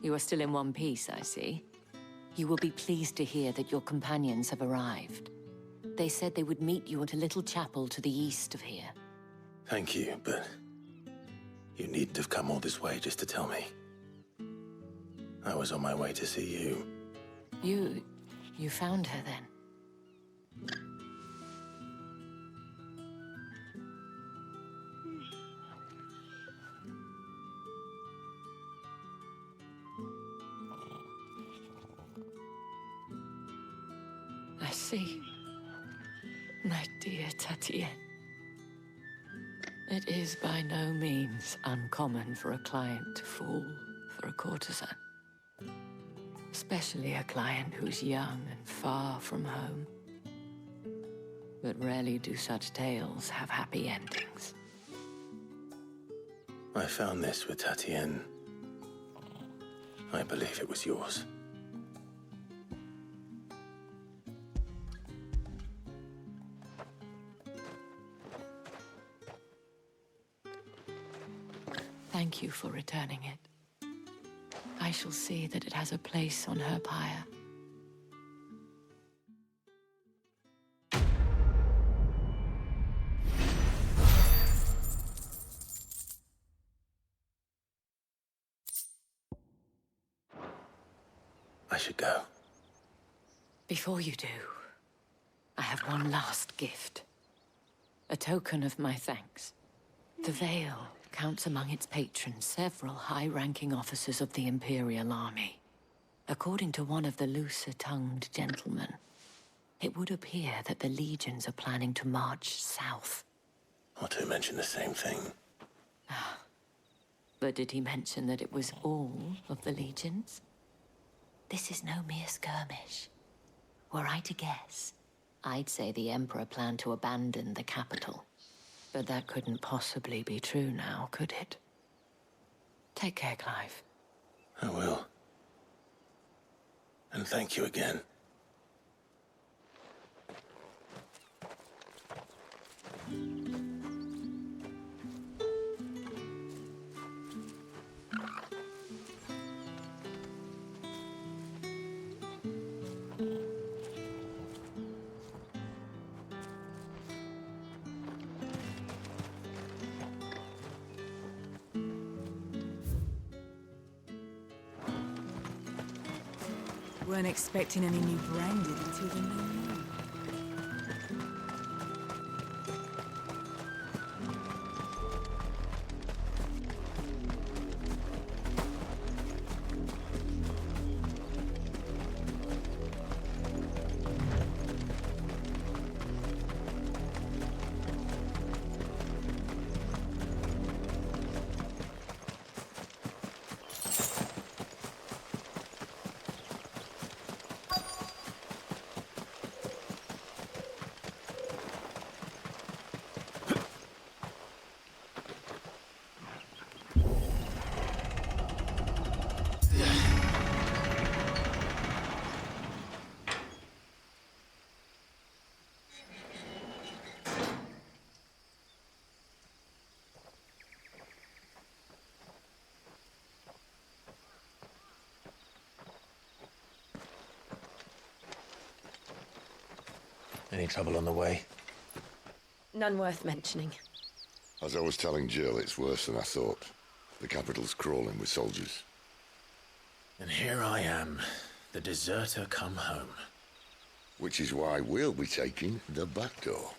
A: You are still in one piece, I see. You will be pleased to hear that your companions have arrived. They said they would meet you at a little chapel to the east of here.
B: Thank you, but you needn't have come all this way just to tell me. I was on my way to see you.
A: You found her then? I see. My dear Tatien. It is by no means uncommon for a client to fall for a courtesan. Especially a client who's young and far from home. But rarely do such tales have happy endings.
B: I found this with Tatien. I believe it was yours.
A: Thank you for returning it. I shall see that it has a place on her pyre.
B: I should go.
A: Before you do, I have one last gift. A token of my thanks. The Vale counts among its patrons several high-ranking officers of the Imperial Army. According to one of the looser-tongued gentlemen, it would appear that the legions are planning to march south.
B: Or to mention the same thing.
A: But did he mention that it was all of the legions? This is no mere skirmish. Were I to guess, I'd say the Emperor planned to abandon the capital. But that couldn't possibly be true now, could it? Take care, Clive.
B: I will. And thank you again.
G: Weren't expecting any new branding until the new moon.
B: Any trouble on the way?
J: None worth mentioning.
K: As I was telling Jill, it's worse than I thought. The capital's crawling with soldiers.
B: And here I am, the deserter come home.
K: Which is why we'll be taking the back door.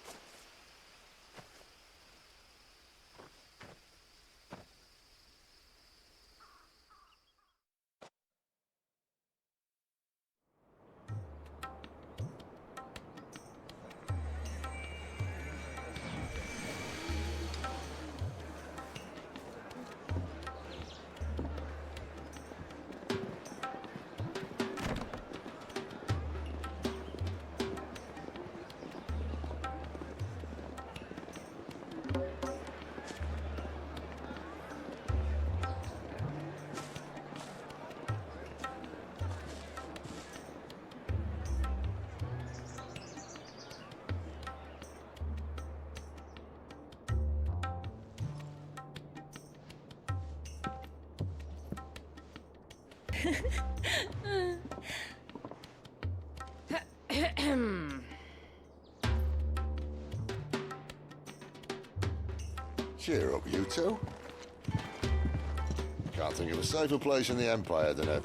K: Cheer up, you two. Can't think of a safer place in the Empire than a...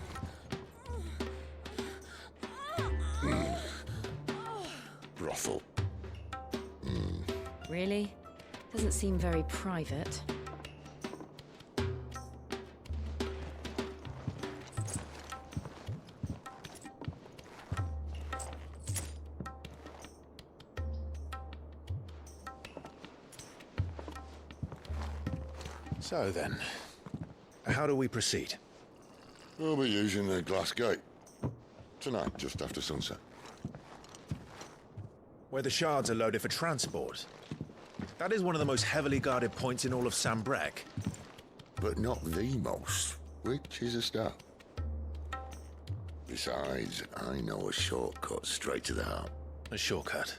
K: brothel.
J: Really? Doesn't seem very private.
B: So then, how do we proceed?
K: We'll be using the glass gate. Tonight, just after sunset.
B: Where the shards are loaded for transport. That is one of the most heavily guarded points in all of Sambrek.
K: But not the most, which is a start. Besides, I know a shortcut straight to the heart.
B: A shortcut?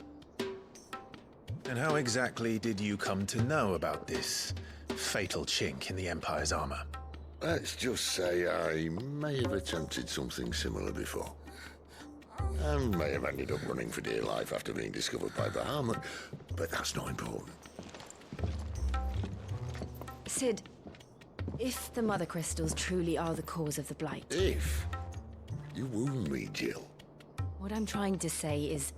B: And how exactly did you come to know about this fatal chink in the Empire's armor?
K: Let's just say I may have attempted something similar before. And may have ended up running for dear life after being discovered by Bahamut, but that's not important.
J: Sid, if the Mothercrystals truly are the cause of the Blight...
K: If? You wound me, Jill.
J: What I'm trying to say is,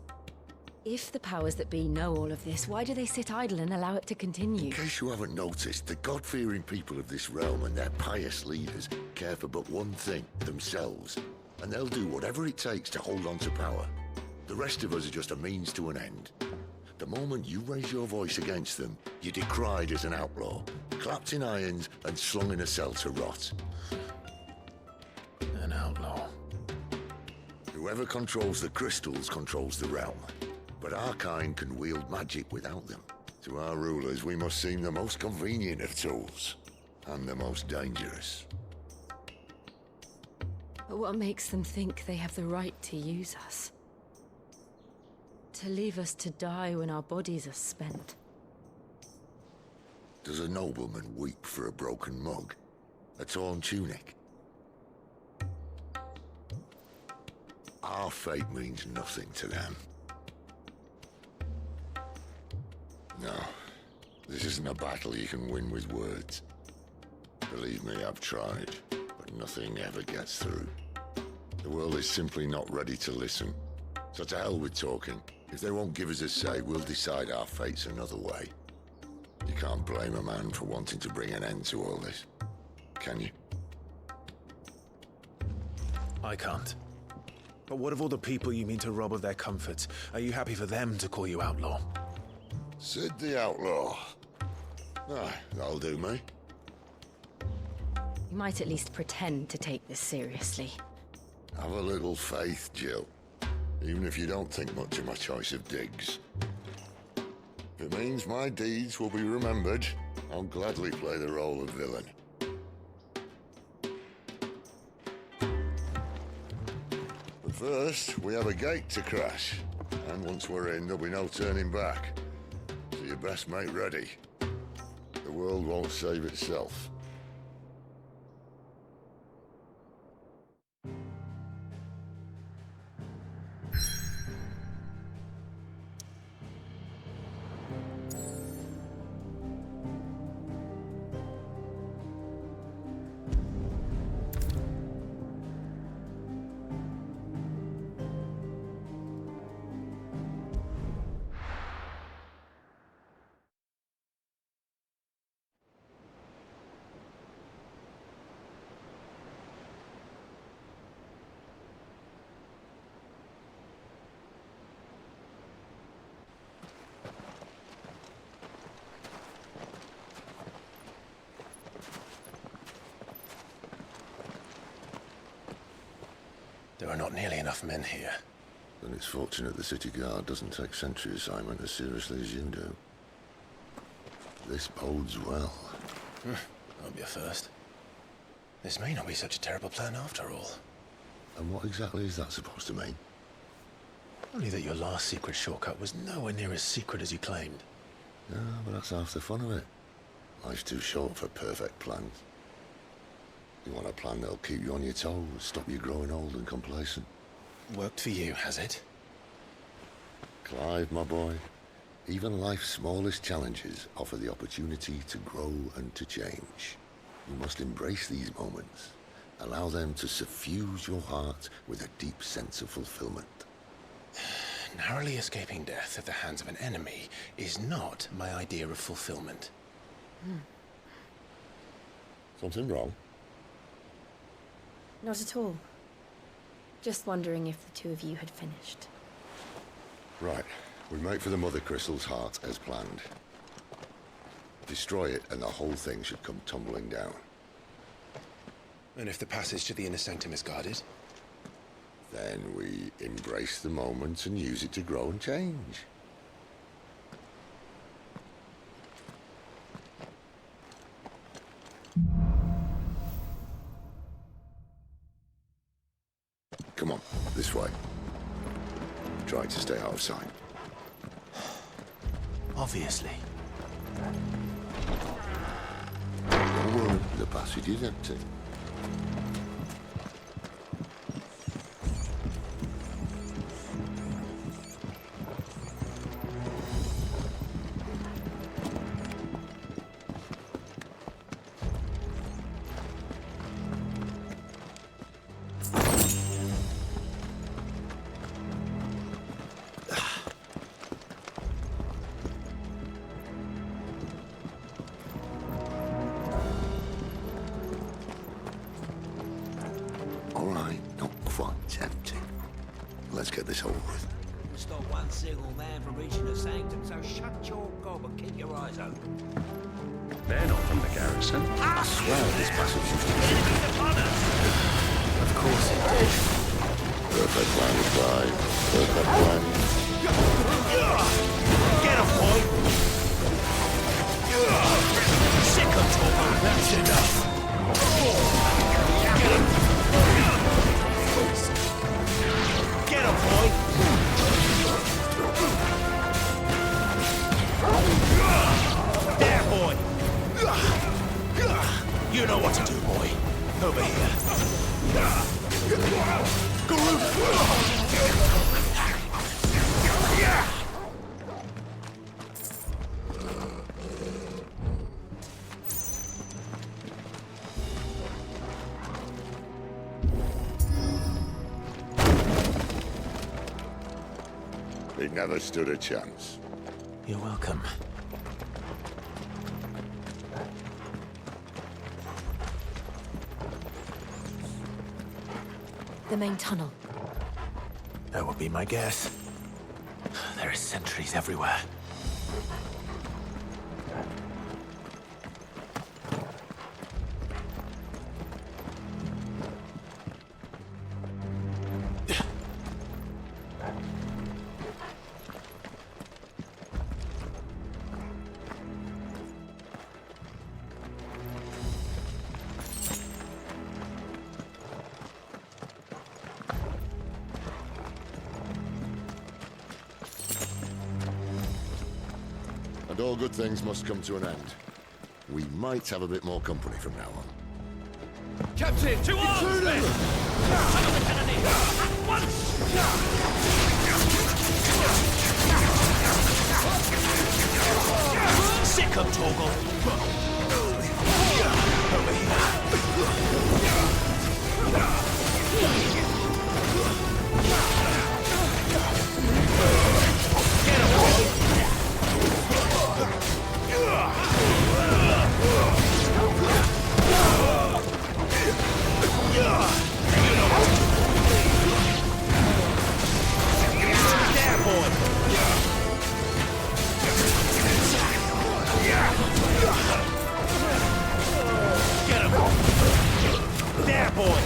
J: if the powers that be know all of this, why do they sit idle and allow it to continue?
K: In case you haven't noticed, the God-fearing people of this realm and their pious leaders care for but one thing, themselves. And they'll do whatever it takes to hold on to power. The rest of us are just a means to an end. The moment you raise your voice against them, you're decried as an outlaw, clapped in irons and slung in a cell to rot.
B: An outlaw.
K: Whoever controls the crystals controls the realm. But our kind can wield magic without them. To our rulers, we must seem the most convenient of tools. And the most dangerous.
J: But what makes them think they have the right to use us? To leave us to die when our bodies are spent?
K: Does a nobleman weep for a broken mug? A torn tunic? Our fate means nothing to them. No, this isn't a battle you can win with words. Believe me, I've tried, but nothing ever gets through. The world is simply not ready to listen. So to hell with talking. If they won't give us a say, we'll decide our fates another way. You can't blame a man for wanting to bring an end to all this, can you?
B: I can't. But what of all the people you mean to rob of their comforts? Are you happy for them to call you outlaw?
K: Sid the Outlaw. Ah, that'll do me.
J: You might at least pretend to take this seriously.
K: Have a little faith, Jill. Even if you don't think much of my choice of digs. If it means my deeds will be remembered, I'll gladly play the role of villain. But first, we have a gate to crash. And once we're in, there'll be no turning back. So you best make ready. The world won't save itself.
B: There are not nearly enough men here.
K: Then it's fortunate the city guard doesn't take sentry assignment as seriously as you do. This bodes well.
B: Won't be a first. This may not be such a terrible plan after all.
K: And what exactly is that supposed to mean?
B: Only that your last secret shortcut was nowhere near as secret as you claimed.
K: Yeah, but that's half the fun of it. Life's too short for perfect plans. You want a plan that'll keep you on your toes, stop you growing old and complacent.
B: Worked for you, has it?
K: Clive, my boy, even life's smallest challenges offer the opportunity to grow and to change. You must embrace these moments. Allow them to suffuse your heart with a deep sense of fulfillment.
B: Narrowly escaping death at the hands of an enemy is not my idea of fulfillment.
K: Something wrong?
F: Not at all. Just wondering if the two of you had finished.
K: Right. We make for the Mothercrystals' heart as planned. Destroy it and the whole thing should come tumbling down.
B: And if the passage to the inner sanctum is guarded?
K: Then we embrace the moment and use it to grow and change. Come on, this way. Try to stay out of sight.
B: Obviously.
K: Don't worry, the passage is empty. Let's get this over with.
L: Stop one single man from reaching the sanctum, so shut your gob and keep your eyes open.
N: They're not from the garrison.
K: I swear this passage used to be...
B: Of course it did.
K: Perfect plan, Clive. Perfect plan.
L: Get him, boy! Sick of talking. That's enough. Get him, boy! There, boy! You know what to do, boy. Over here.
K: He never stood a chance.
O: You're welcome.
J: The main tunnel.
O: That would be my guess. There are sentries everywhere.
K: And all good things must come to an end. We might have a bit more company from now on.
L: Captain, to arms! Summon the cannoneer! At once! Sick of Torgal! Over here! Get him, boy! There, boy! Get him! There, boy!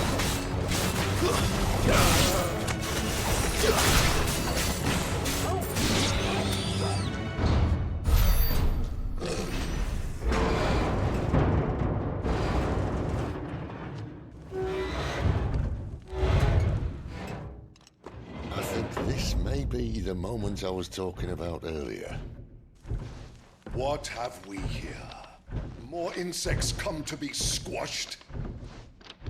K: I think this may be the moment I was talking about earlier.
H: What have we here? More insects come to be squashed?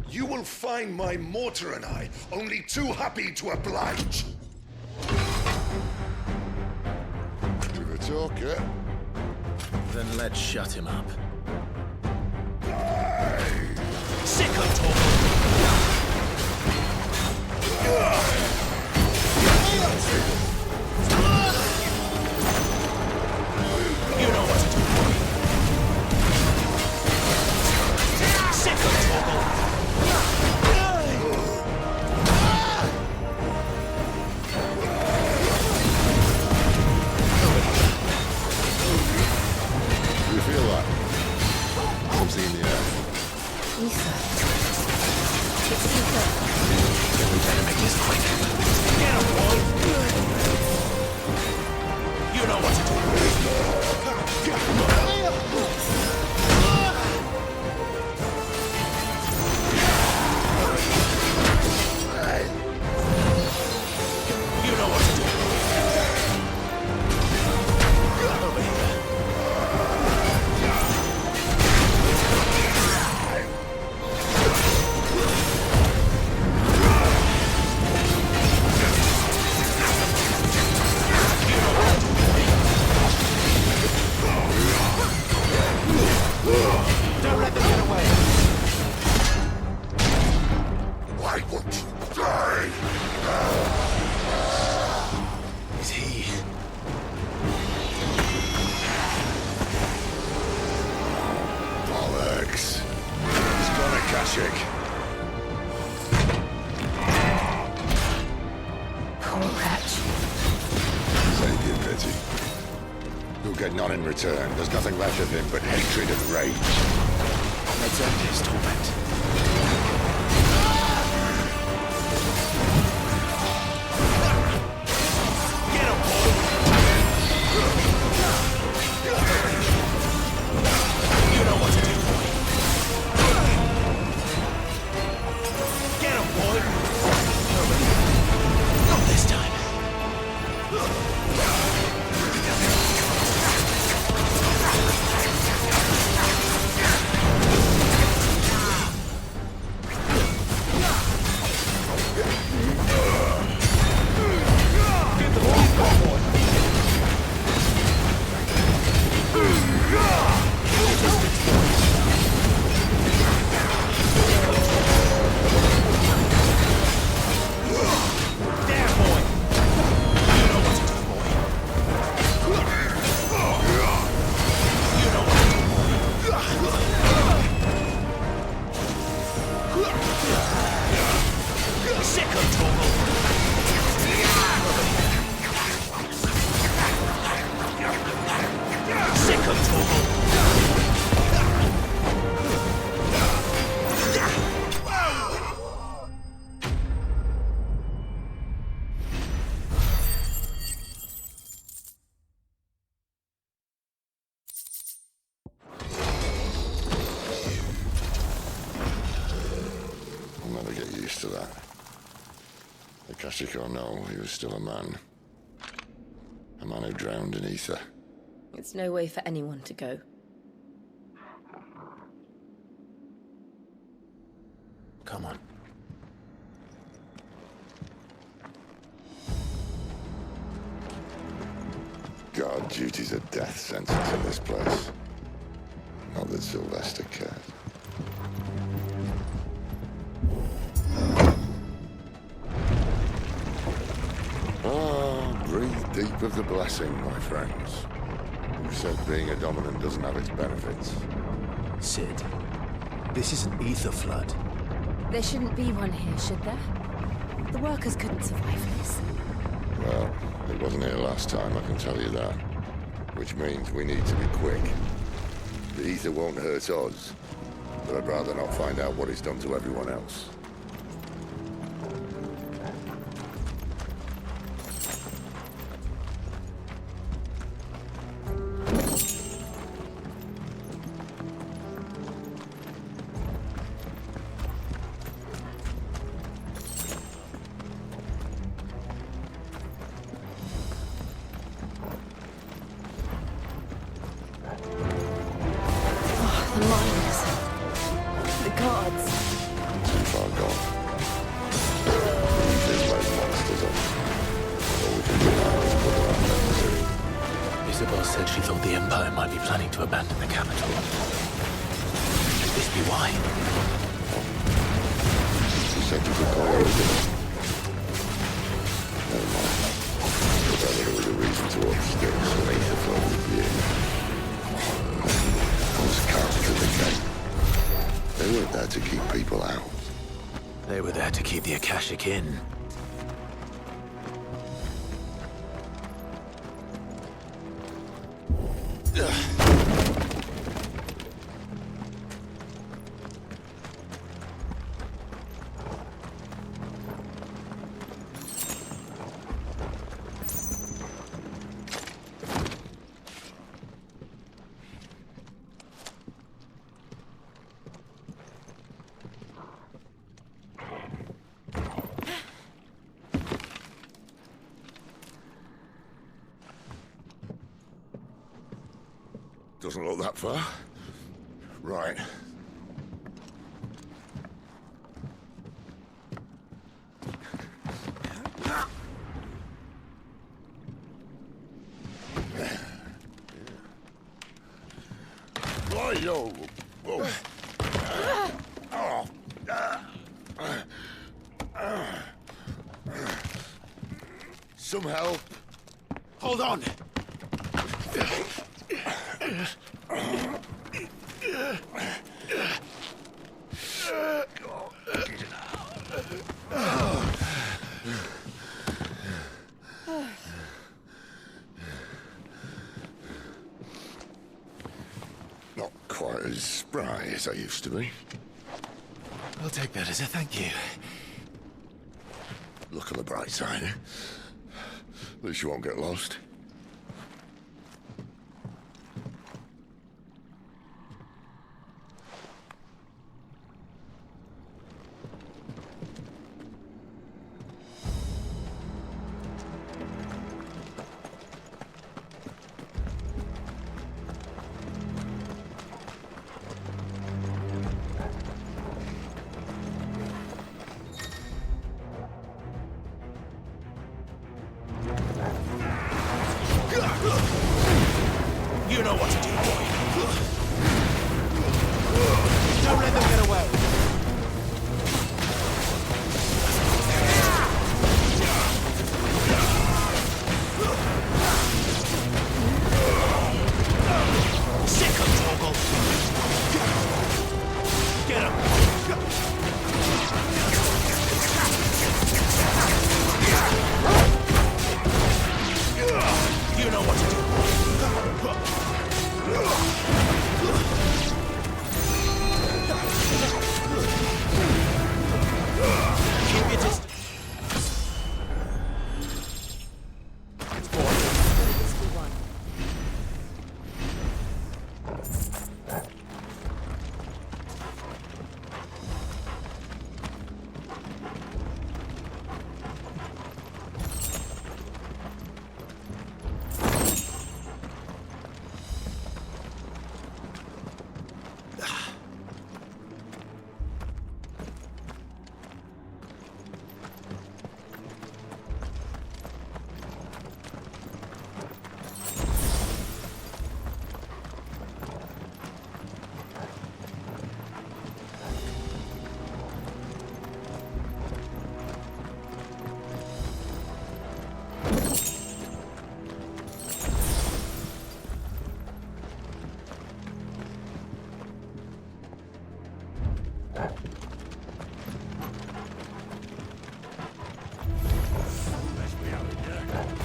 H: You will find my mortar and I only too happy to oblige.
K: You're a talker.
O: Then let's shut him up.
L: Sick of talking! You know what to do. Sick of talking!
K: You feel that? Something in the air.
J: Ether. It's ether.
L: We better make this quick. Get him, boy! You know what to do. You know what to do. Over here. Don't let them get away.
H: Why won't you die?
O: Is he?
K: Bollocks. He's got a Kashik.
J: Poor wretch.
K: Save you, Betty. You'll get none in return. There's nothing left of him but hatred and rage.
O: Let's end his torment.
K: used to that. Akashic or no, he was still a man. A man who drowned in ether.
J: It's no way for anyone to go.
O: Come on.
K: Guard duty's a death sentence in this place. Not that Sylvester cared. Breathe deep of the blessing, my friends. You said being a dominant doesn't have its benefits.
O: Sid, this is an ether flood.
J: There shouldn't be one here, should there? The workers couldn't survive this.
K: Well, it wasn't here last time, I can tell you that. Which means we need to be quick. The ether won't hurt us, but I'd rather not find out what it's done to everyone else.
O: In.
K: Doesn't look that far. Right. Whoa. Whoa. Some help.
O: Hold on.
K: Not quite as spry as I used to be.
O: I'll take that as a thank you.
K: Look on the bright side, eh? At least you won't get lost.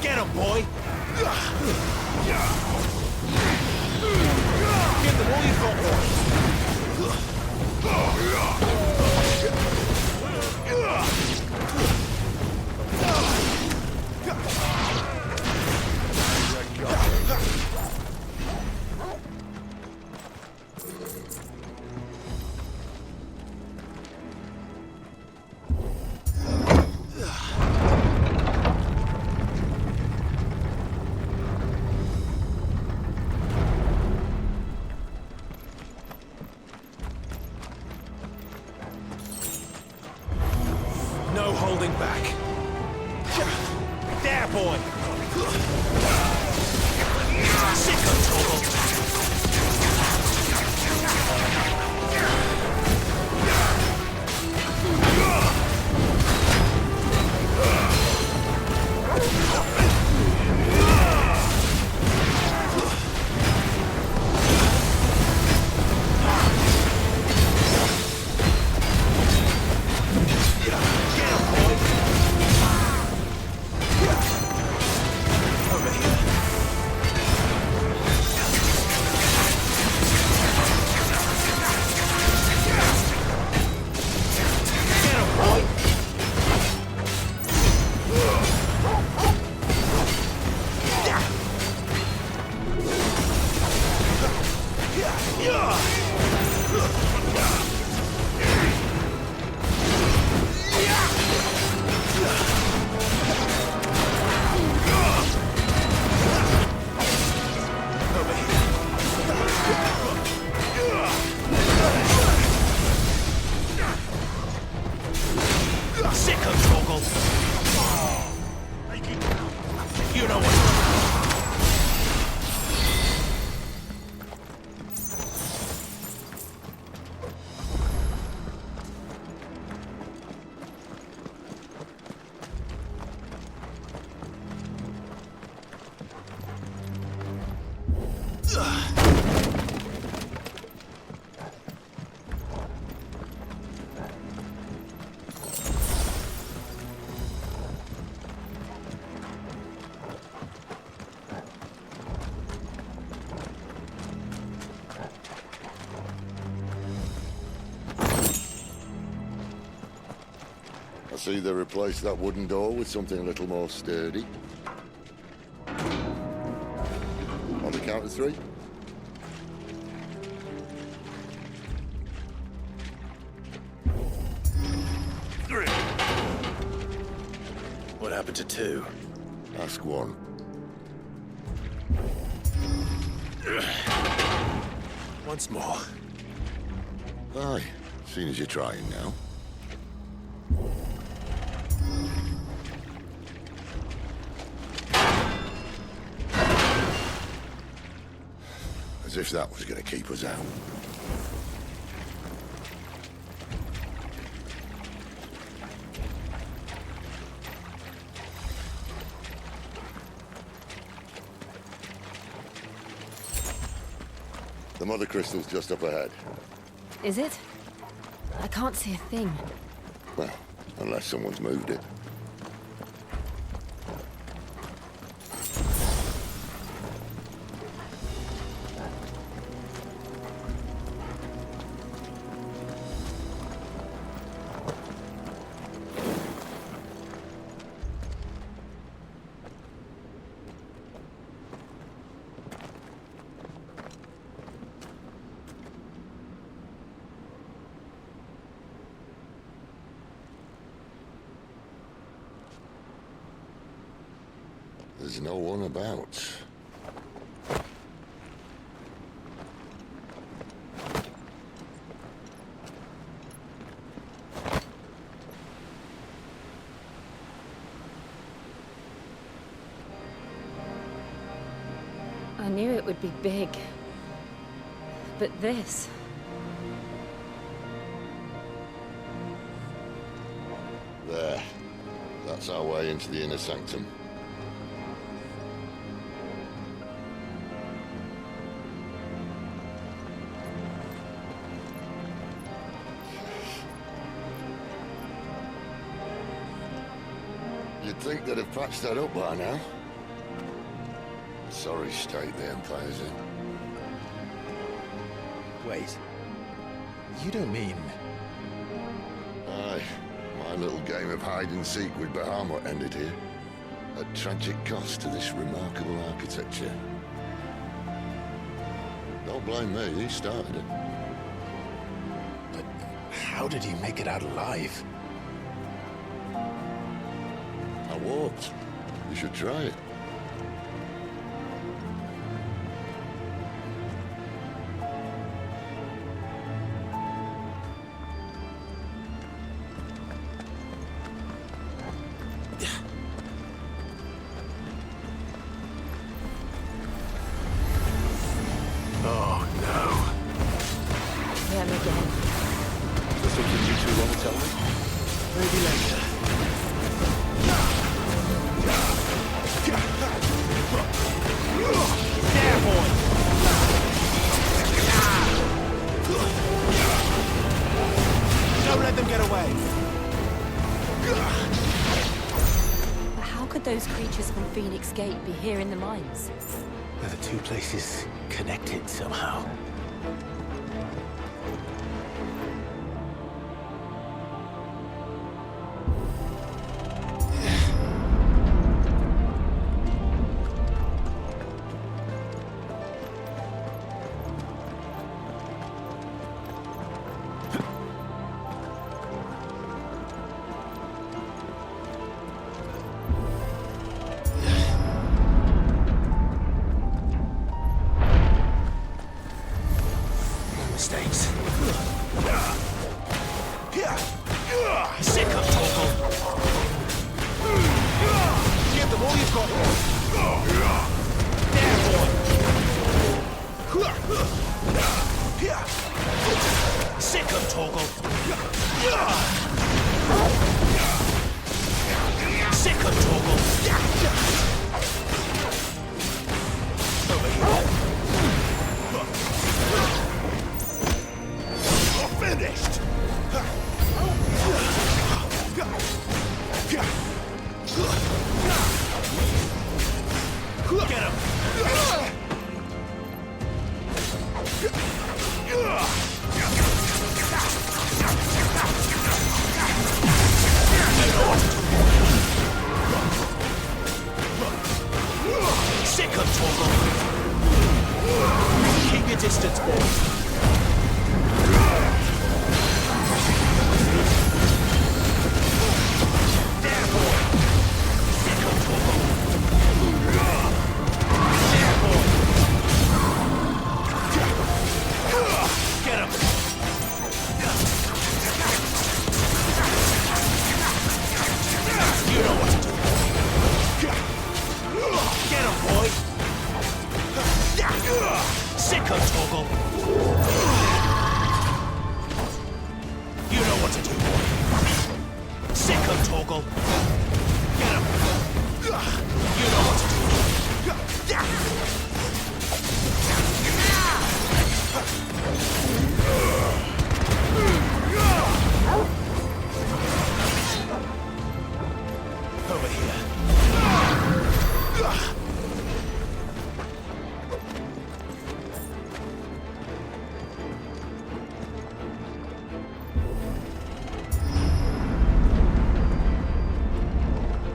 O: Get him, boy! Give them all you've got, no holding back. There, boy! Sicko Toggle! You know what?
K: I see they replaced that wooden door with something a little more sturdy. On the count of 3.
O: What happened to 2?
K: Ask 1.
O: Once more.
K: Aye, seeing as you're trying now. As if that was going to keep us out. The Mothercrystals just up ahead.
J: Is it? I can't see a thing.
K: Well, unless someone's moved it. There's no one about.
J: I knew it would be big. But this...
K: There. That's our way into the inner sanctum. You'd think they'd have patched that up by now. Sorry state the Empire's in.
B: Wait. You don't mean...
K: Aye. My little game of hide-and-seek with Bahamut ended here. At tragic cost to this remarkable architecture. Don't blame me, he started it.
B: But how did he make it out alive?
K: I walked. You should try it.
B: Oh, no.
J: Him again.
K: Is there something you two want to tell me?
V: Maybe later. There, boy! Don't let them get away!
J: But how could those creatures from Phoenix Gate be here in the mines?
B: Are the two places connected somehow?
V: Mistakes. Sick of Torgal. Give them all you've got here. There, boy. Sick of Torgal. Sick of Torgal. Over here. Finished! Get him! Sick of Torgal! Keep your distance, boys.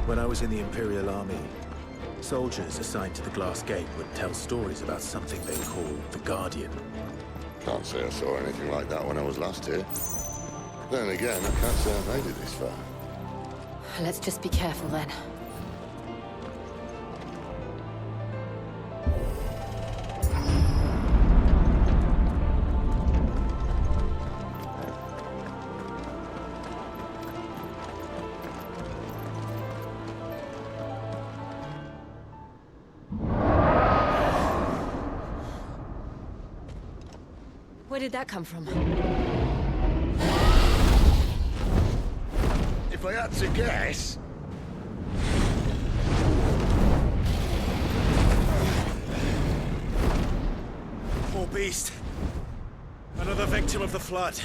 O: When I was in the Imperial Army, soldiers assigned to the Glass Gate would tell stories about something they called the Guardian.
K: Can't say I saw anything like that when I was last here. Then again, I can't say I made it this far.
J: Let's just be careful then. Where did that come from?
K: If I had to guess...
O: Poor beast. Another victim of the Flood.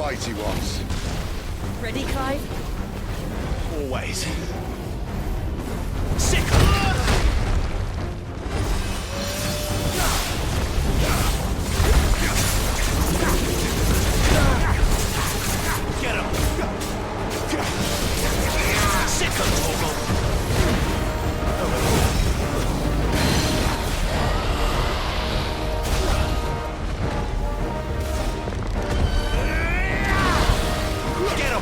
K: fight he wants.
J: Ready, Clive?
V: Always. Get him! Sick of Torgal! Get him,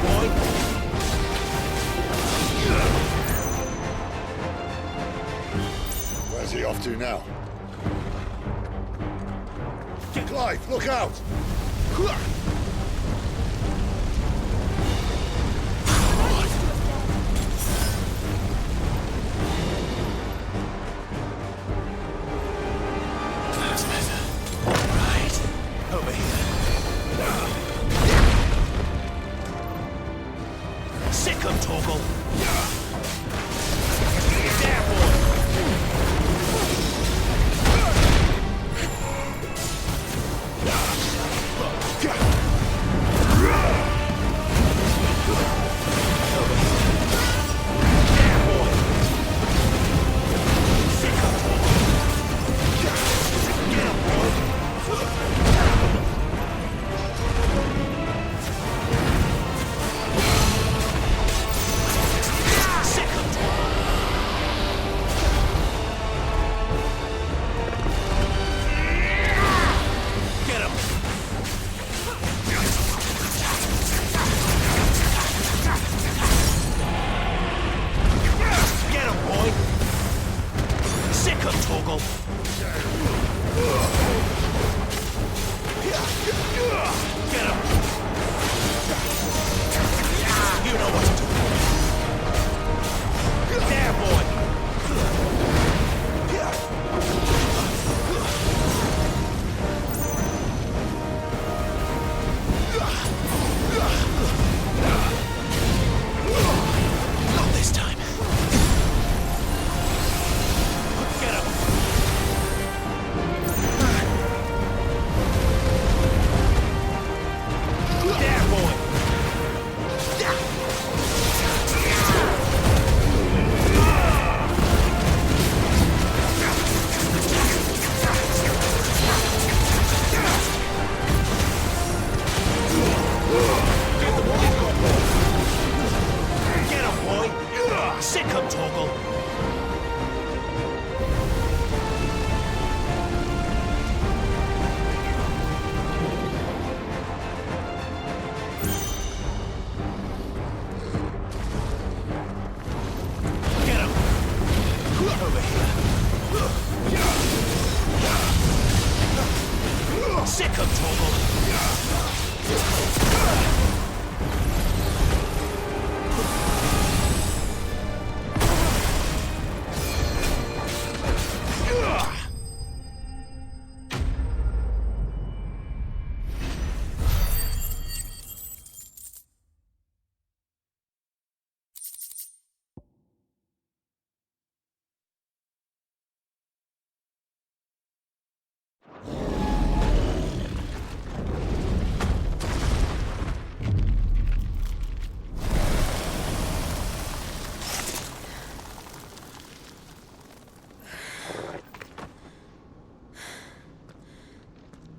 V: boy!
K: Where's he off to now? Clive, look out!
V: Over here. Sick of Torgal. There, boy.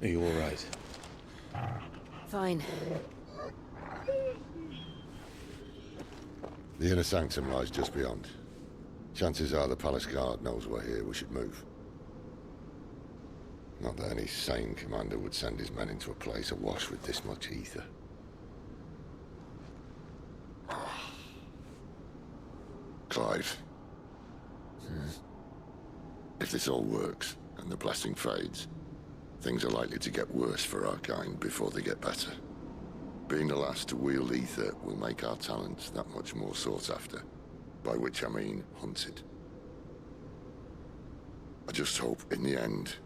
B: Are you all right?
J: Fine.
K: The inner sanctum lies just beyond. Chances are the palace guard knows we're here. We should move. Not that any sane commander would send his men into a place awash with this much ether. Clive. If this all works, and the blessing fades, things are likely to get worse for our kind before they get better. Being the last to wield ether will make our talents that much more sought after, by which I mean hunted. I just hope, in the end,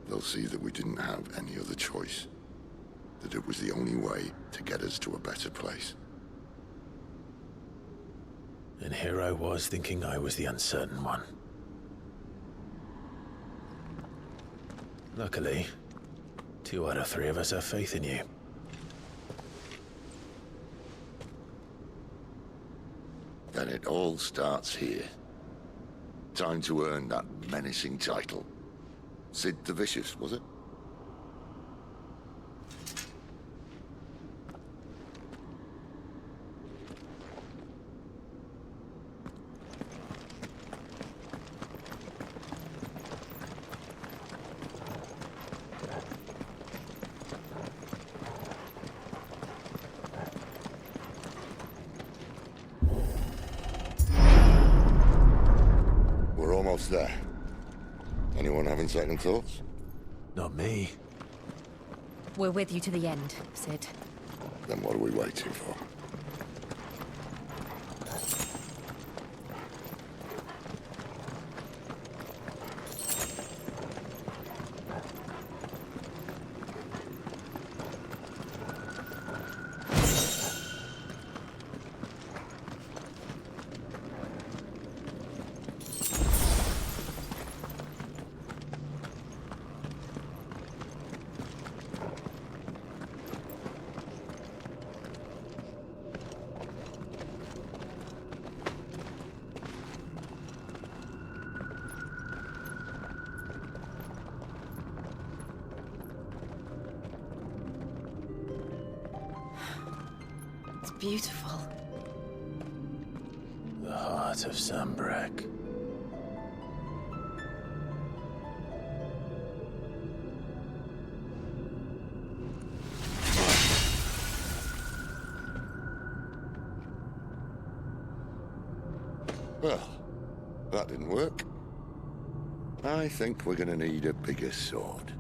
K: they'll see that we didn't have any other choice. That it was the only way to get us to a better place.
O: And here I was thinking I was the uncertain one. Luckily, 2 out of 3 of us have faith in you.
K: Then it all starts here. Time to earn that menacing title. Sid the Vicious, was it? We're almost there. Anyone having second thoughts?
O: Not me.
F: We're with you to the end, Sid.
K: Then what are we waiting for?
J: Beautiful.
O: The heart of Sambrek.
K: Well, that didn't work. I think we're gonna need a bigger sword.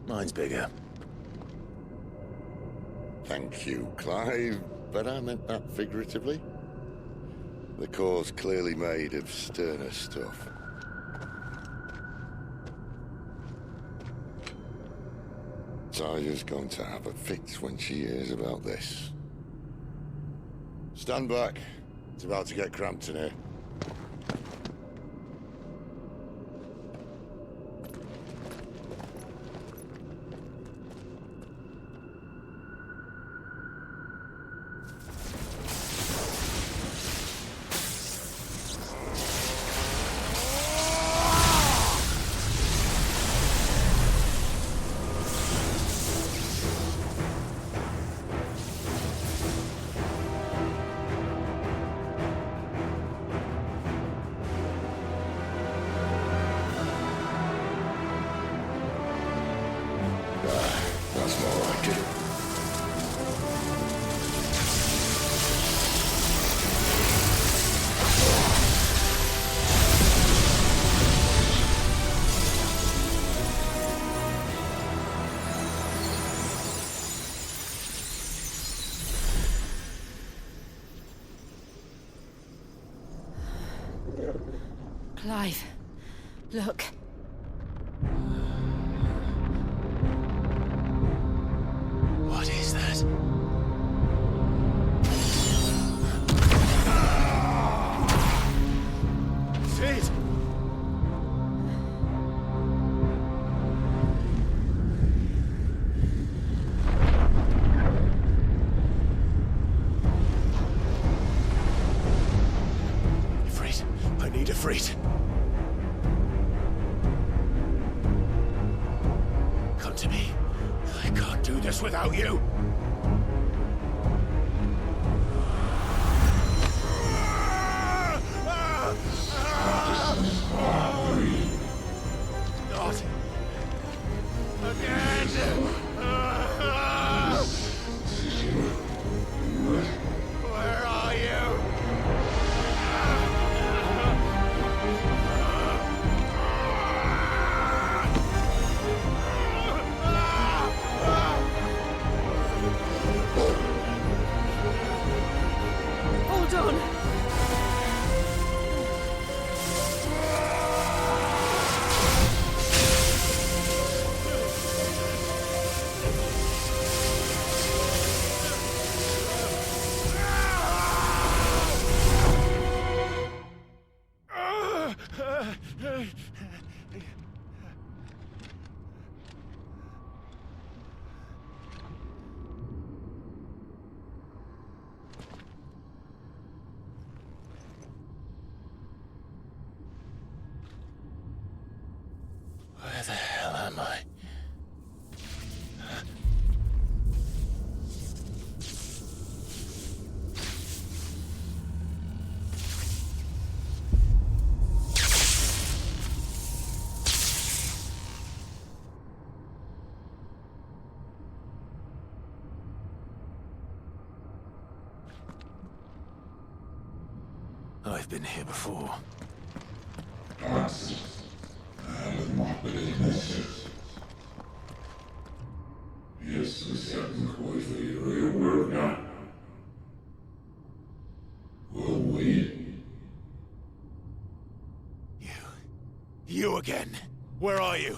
O: Mine's bigger.
K: Thank you, Clive, but I meant that figuratively. The core's clearly made of sterner stuff. Taya's going to have a fit when she hears about this. Stand back. It's about to get cramped in here. That's more like it.
J: Clive, look.
O: What is that? Sid! Ifrit, I need Ifrit. Come to me. I can't do this without you. Not again. Where are you?
B: Where the hell am I?
O: I've been here before. You again. Where are you?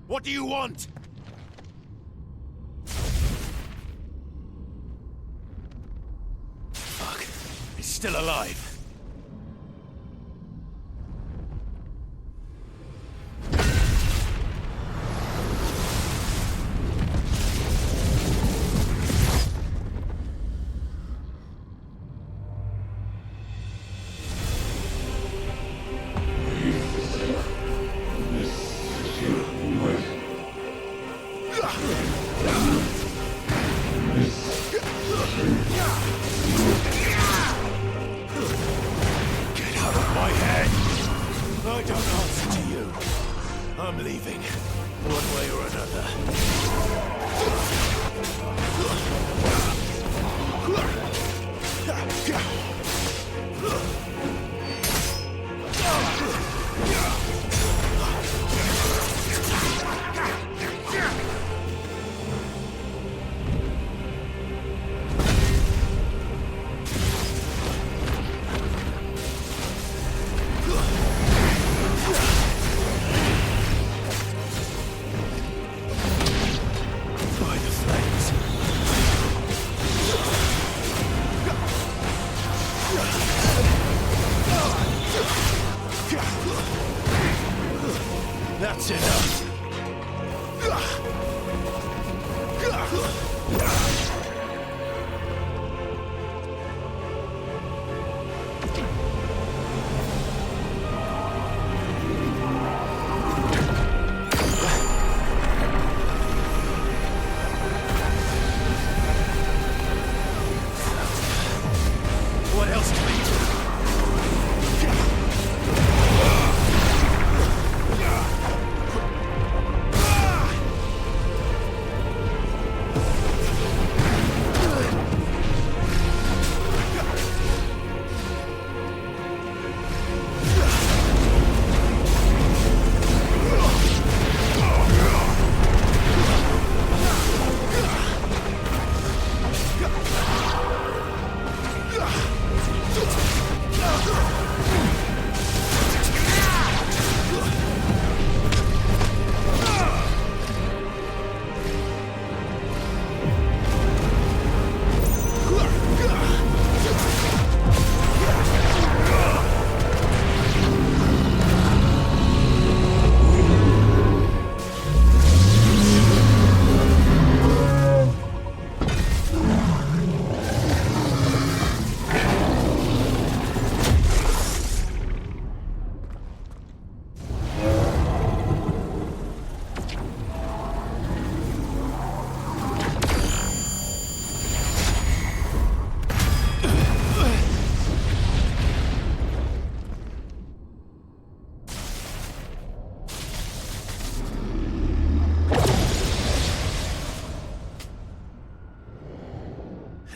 O: What do you want? Fuck. He's still alive. That's enough.
B: What else can we do?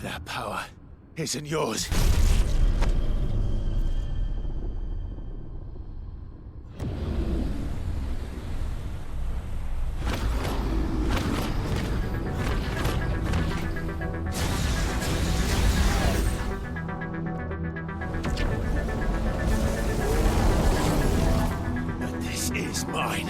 O: That power isn't yours. But this is mine.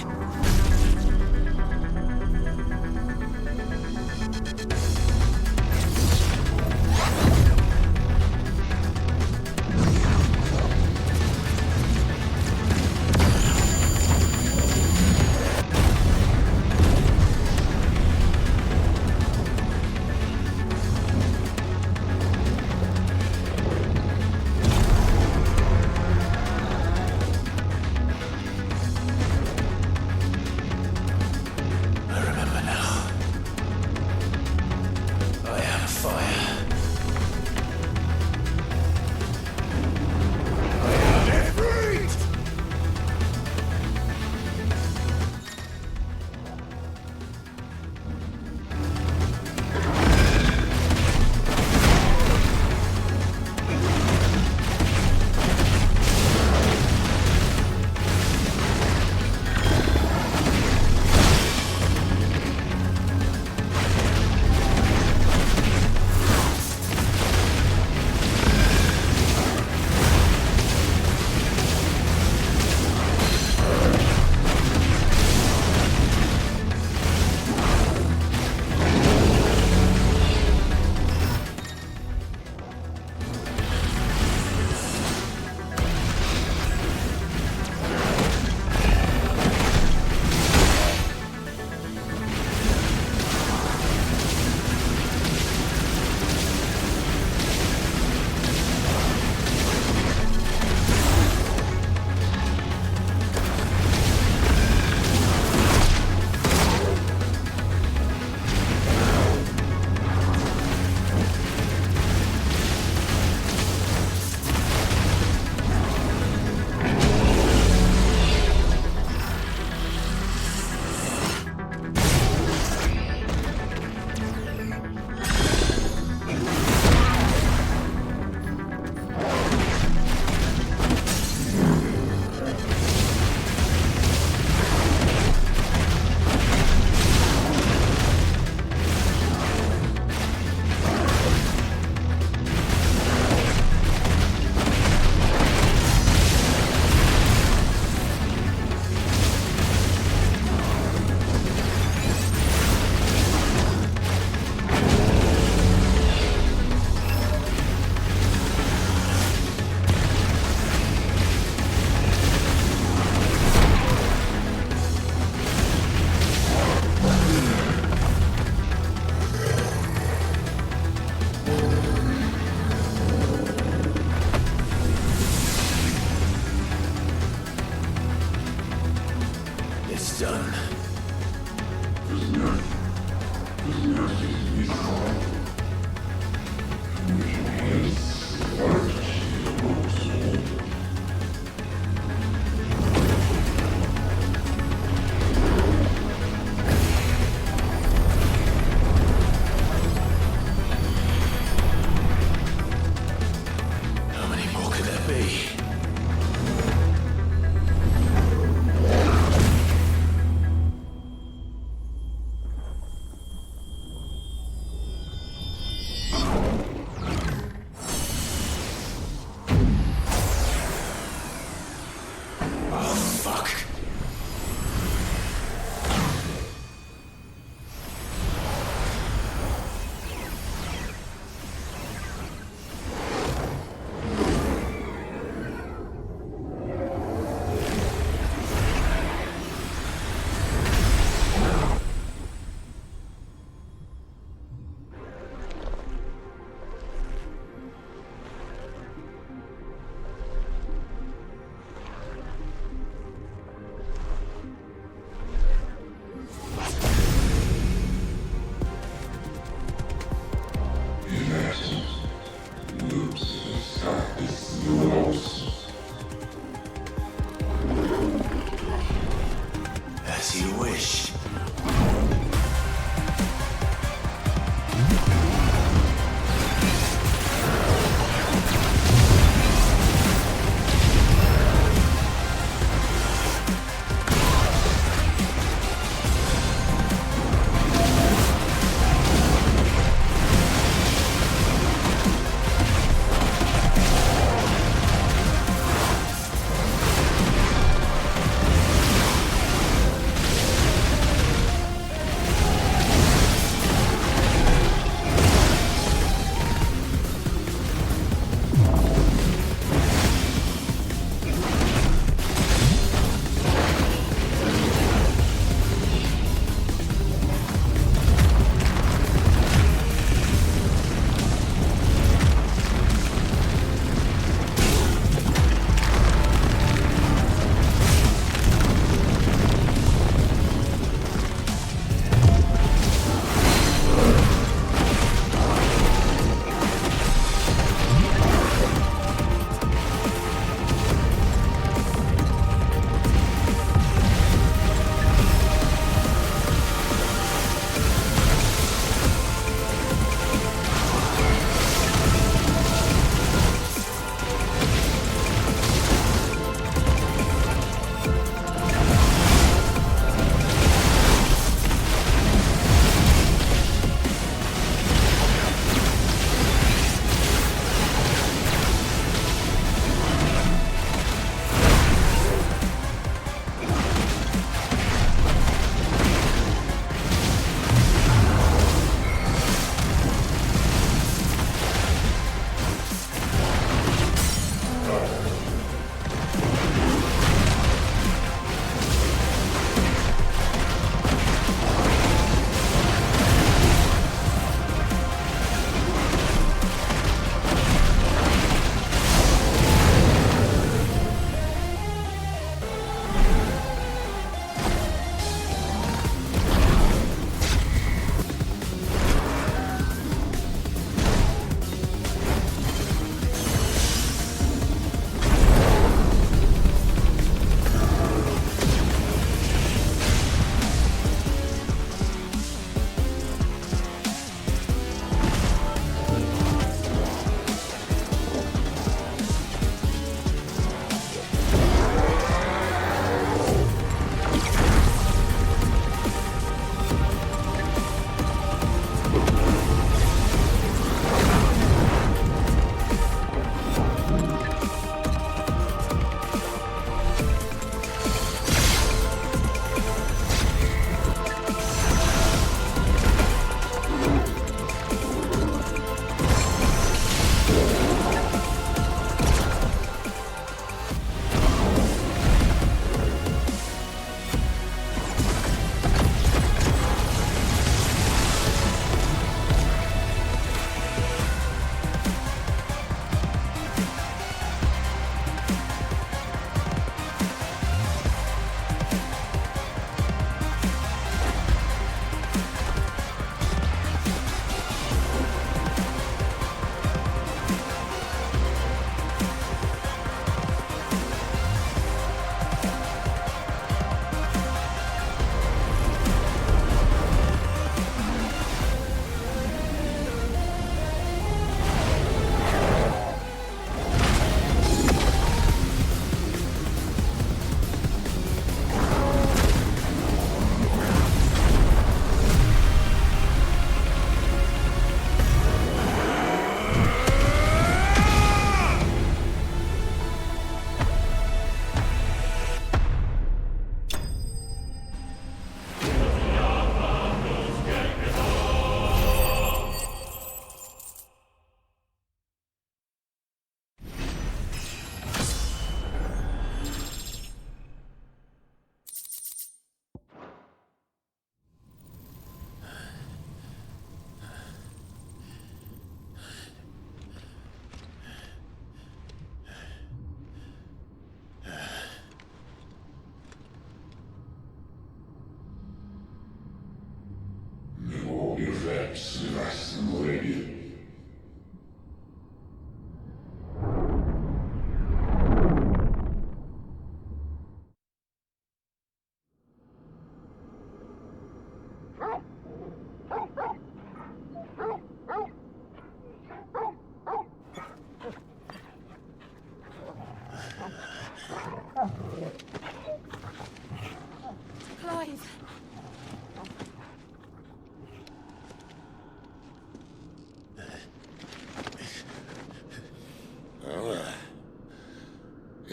O: son. How many more could there be? As you wish.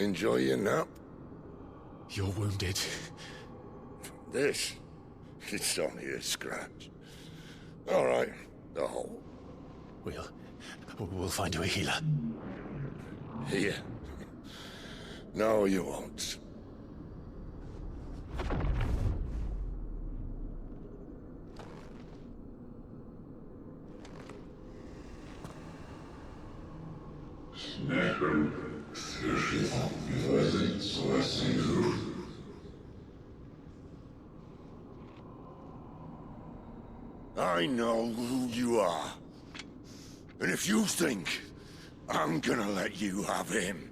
K: Enjoy your nap?
B: You're wounded.
K: This? It's only a scratch. All right, the hole.
B: We'll find you a healer.
K: Here? No, you won't. I know who you are. And if you think I'm gonna let you have him...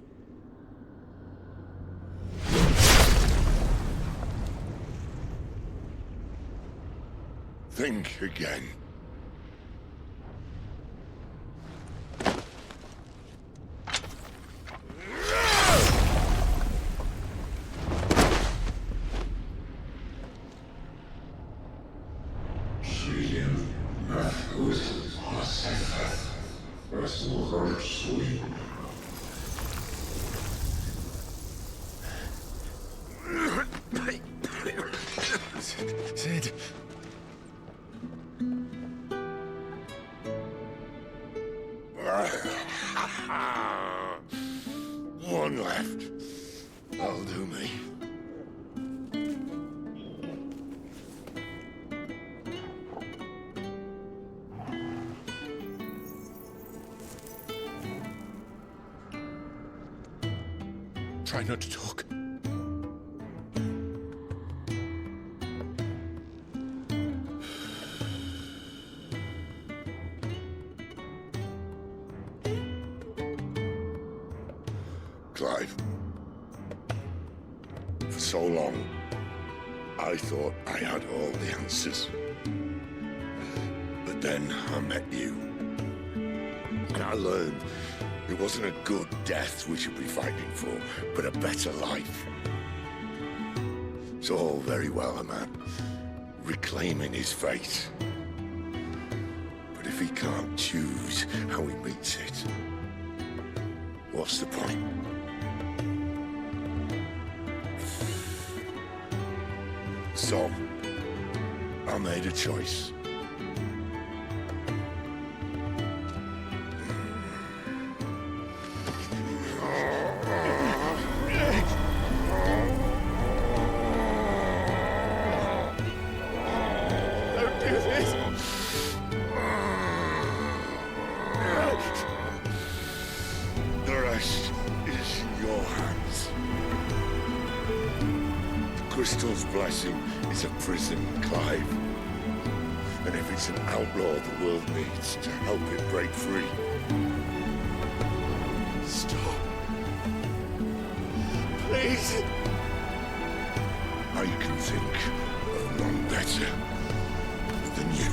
K: think again.
B: Sid.
K: One left. That'll do me.
B: Try not to talk.
K: Clive. For so long, I thought I had all the answers. But then I met you. And I learned it wasn't a good death we should be fighting for, but a better life. It's all very well a man reclaiming his fate. But if he can't choose how he meets it, what's the point? So, I made a choice.
V: Don't do this!
K: The rest is in your hands. The crystal's blessing is a prison, Clive. And if it's an outlaw the world needs to help it break free.
V: Stop. Please.
K: I can think of none better than you.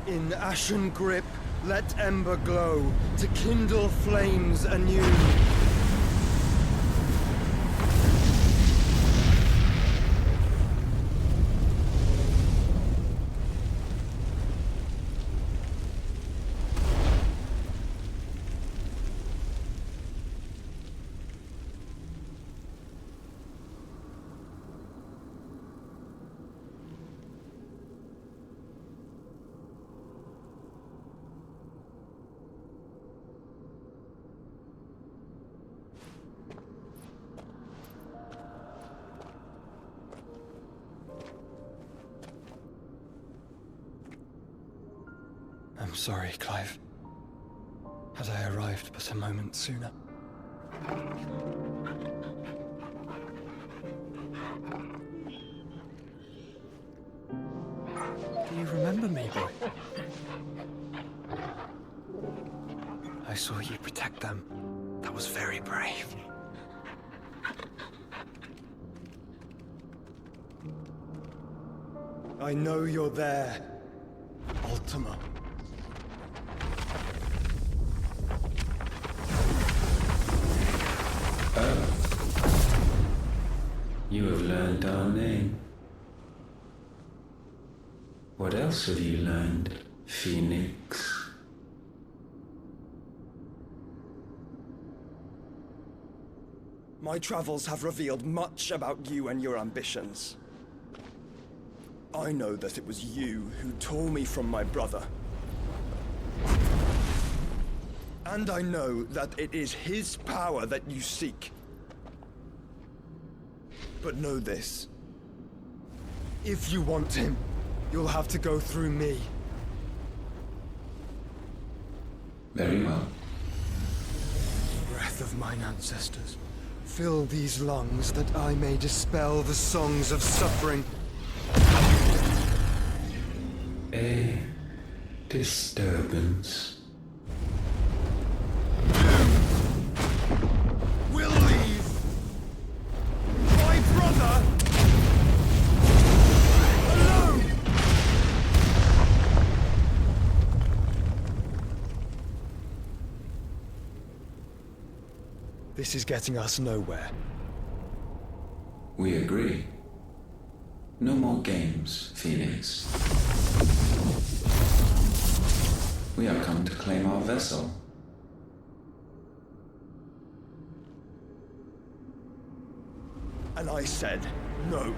V: In ashen grip, let ember glow, to kindle flames anew. I'm sorry, Clive. Had I arrived but a moment sooner. Do you remember me, boy? I saw you protect them. That was very brave. I know you're there, Ultima.
D: You have learned our name. What else have you learned, Phoenix?
V: My travels have revealed much about you and your ambitions. I know that it was you who tore me from my brother. And I know that it is his power that you seek. But know this. If you want him, you'll have to go through me.
D: Very well.
V: Breath of mine ancestors, fill these lungs that I may dispel the songs of suffering.
D: A disturbance.
V: We'll leave! My brother! Alone! This is getting us nowhere.
D: We agree. No more games, Phoenix. We have come to claim our vessel.
V: And I said no.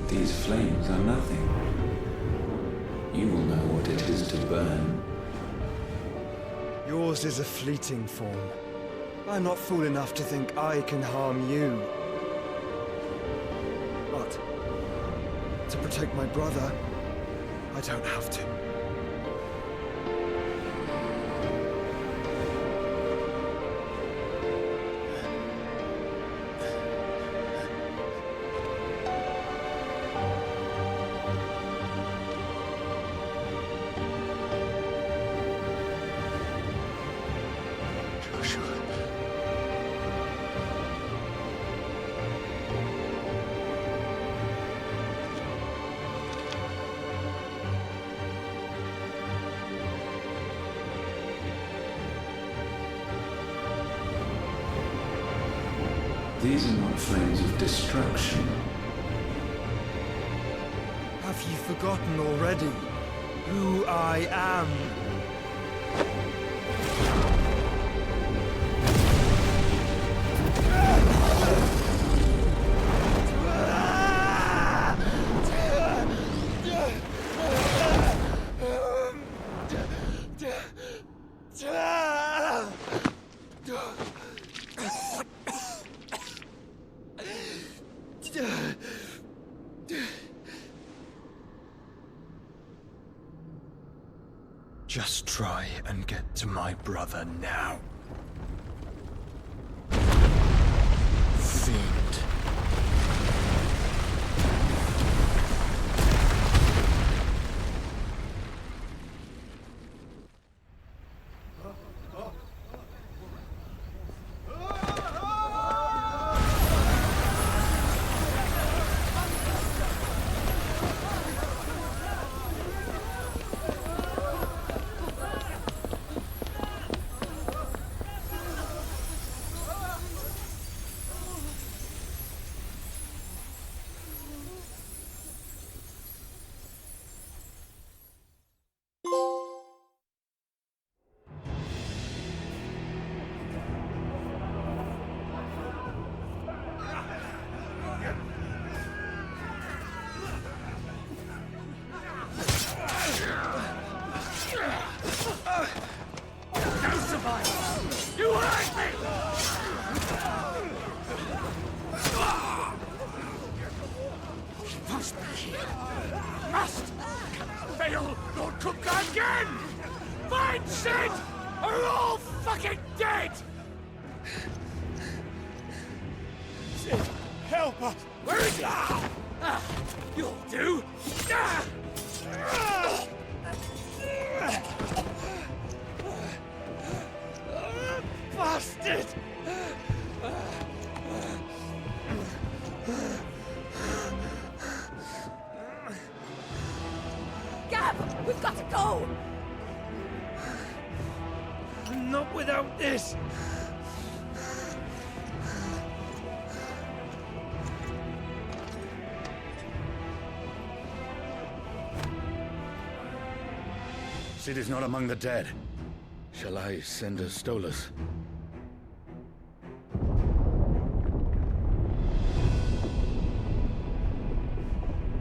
D: These flames are nothing. You will know what it is to burn.
V: Yours is a fleeting form. I'm not fool enough to think I can harm you. But to protect my brother, I don't have to.
D: These are not flames of destruction.
V: Have you forgotten already who I am? Just try and get to my brother now. Fiend.
S: must! Cannot fail nor cook again! Find Sid! Or we're all fucking dead! Sid, help us! Where is he? You'll do! Bastard!
Q: Gab, we've got to go!
S: Not without this!
E: Sid is not among the dead. Shall I send a Stolas?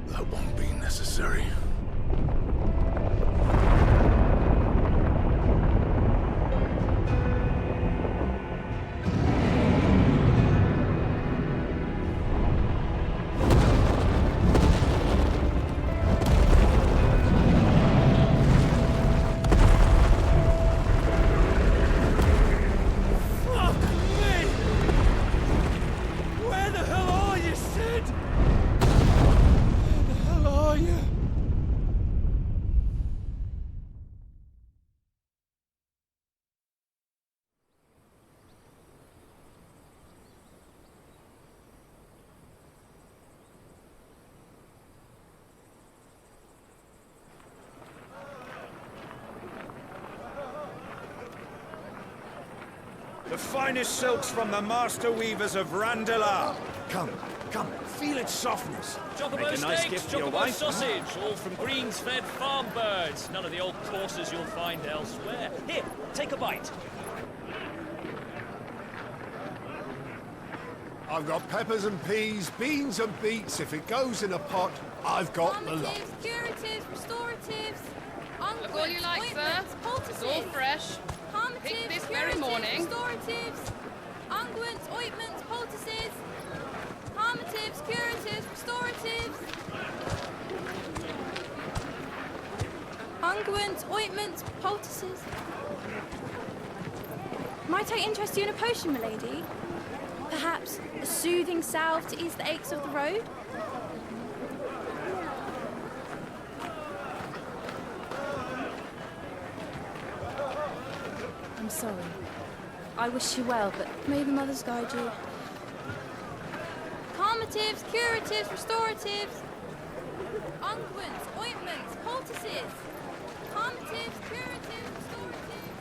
K: That won't be necessary.
I: The finest silks from the master weavers of Randalar. Come, feel its softness.
R: Chocobo
I: Make a nice
R: steaks,
I: gift for your
R: chocobo
I: wife.
R: sausage, all from greens-fed farm birds. None of the old courses you'll find elsewhere. Here, take a bite.
H: I've got peppers and peas, beans and beets. If it goes in a pot, I've got the lot.
Q: Curatives, restoratives,
X: Look all you like, sir. It's all fresh. Picked this very morning.
Q: Restoratives, unguents, ointments, poultices, harmatives, curatives, restoratives, unguents, ointments, poultices. Might I interest you in a potion, milady? Perhaps a soothing salve to ease the aches of the road? I'm sorry. I wish you well, but may the mothers guide you. Calmatives, curatives, restoratives, unguents, ointments, poultices, calmatives, curatives, restoratives.